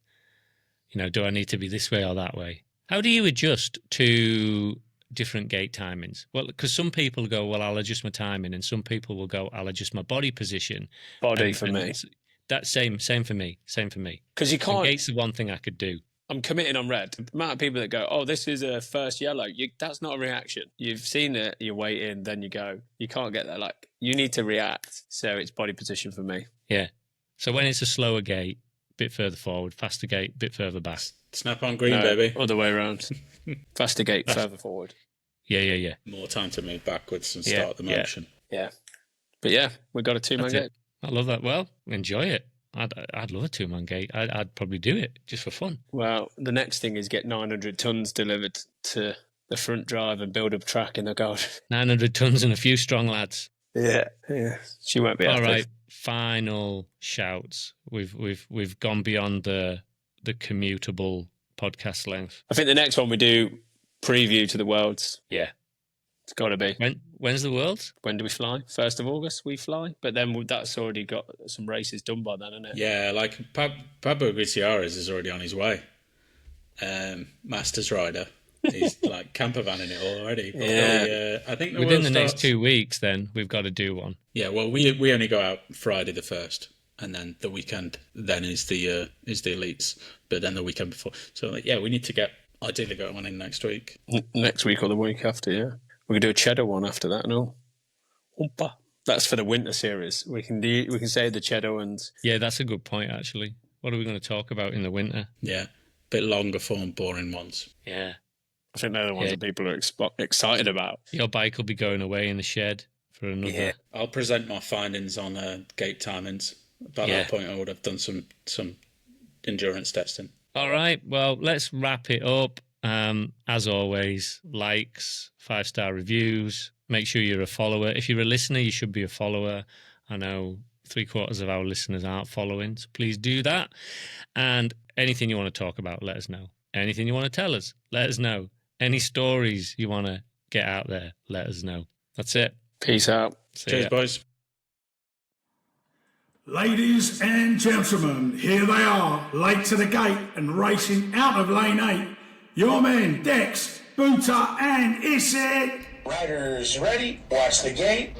You know, do I need to be this way or that way?" How do you adjust to different gate timings? Well, because some people go, "Well, I'll adjust my timing," and some people will go, "I'll adjust my body position." Body for me. That same for me. Because you can't. And gate's the one thing I could do. I'm committing on red. The amount of people that go, "Oh, this is a first yellow." That's not a reaction. You've seen it, you're waiting, then you go. You can't get there. Like, you need to react. So it's body position for me. Yeah. So when it's a slower gate, bit further forward, faster gate, bit further back. Snap on green, baby. Other way around. Faster gate, further forward. Yeah. More time to move backwards and start the motion. Yeah. But yeah, we got a 2-man gate. I love that. Well, enjoy it. I'd love a 2-man gate. I'd probably do it just for fun. Well, the next thing is get 900 tons delivered to the front drive and build a track in the garden. 900 tons and a few strong lads. Yeah. She won't be happy. All right, final shouts. We've gone beyond the commutable podcast length. I think the next one we do preview to the Worlds. Yeah. It's got to be. When's the Worlds? When do we fly? 1st of August we fly. But then that's already got some races done by then, isn't it? Yeah, like Pablo Gutierrez is already on his way. Masters rider. He's like camper vanning it already. But I think within the next 2 weeks, then we've got to do one. Yeah, well, we only go out Friday the 1st, and then the weekend then is the elites. But then the weekend before, so we need to ideally get one in next week. Next week or the week after, yeah. We could do a cheddar one after that, no? Oompa. That's for the winter series. We can say the cheddar ones. Yeah, that's a good point, actually. What are we going to talk about in the winter? Yeah, bit longer form, boring ones. Yeah. I think they're the ones that people are excited about. Your bike will be going away in the shed for another. Yeah. I'll present my findings on gate timings. By that point, I would have done some endurance testing. All right. Well, let's wrap it up. As always, likes, 5-star reviews. Make sure you're a follower. If you're a listener, you should be a follower. I know 3/4 of our listeners aren't following, so please do that. And anything you want to talk about, let us know. Anything you want to tell us, let us know. Any stories you want to get out there, let us know. That's it. Peace out. Cheers, boys. Ladies and gentlemen, here they are, late to the gate and racing out of lane 8. Your men, Dex, Boota and Issy. Riders ready, watch the gate.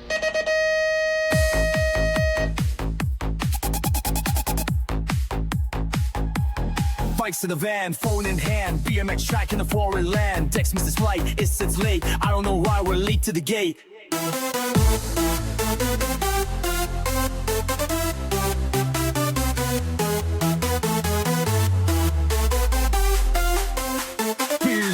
Bikes in the van, phone in hand, BMX track in a foreign land. Dex missed his flight, it's late. I don't know why we're late to the gate.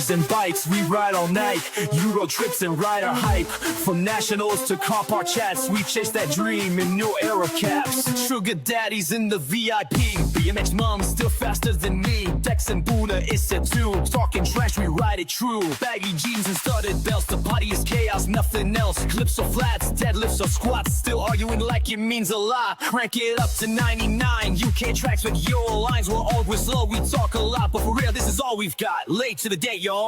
And bikes, we ride all night. Euro trips and rider hype. From nationals to car park chats, we chase that dream in new era caps. Sugar daddies in the VIP. BMX moms still faster than me. Dex and Buddha is it too. Talking trash, we ride it true. Baggy jeans and studded belts. The party is chaos, nothing else. Clips or flats, deadlifts or squats. Still arguing like it means a lot. Crank it up to 99. UK tracks with Euro lines. We're always low, we talk a lot, but for real, this is all we've got. Late to the day, y'all.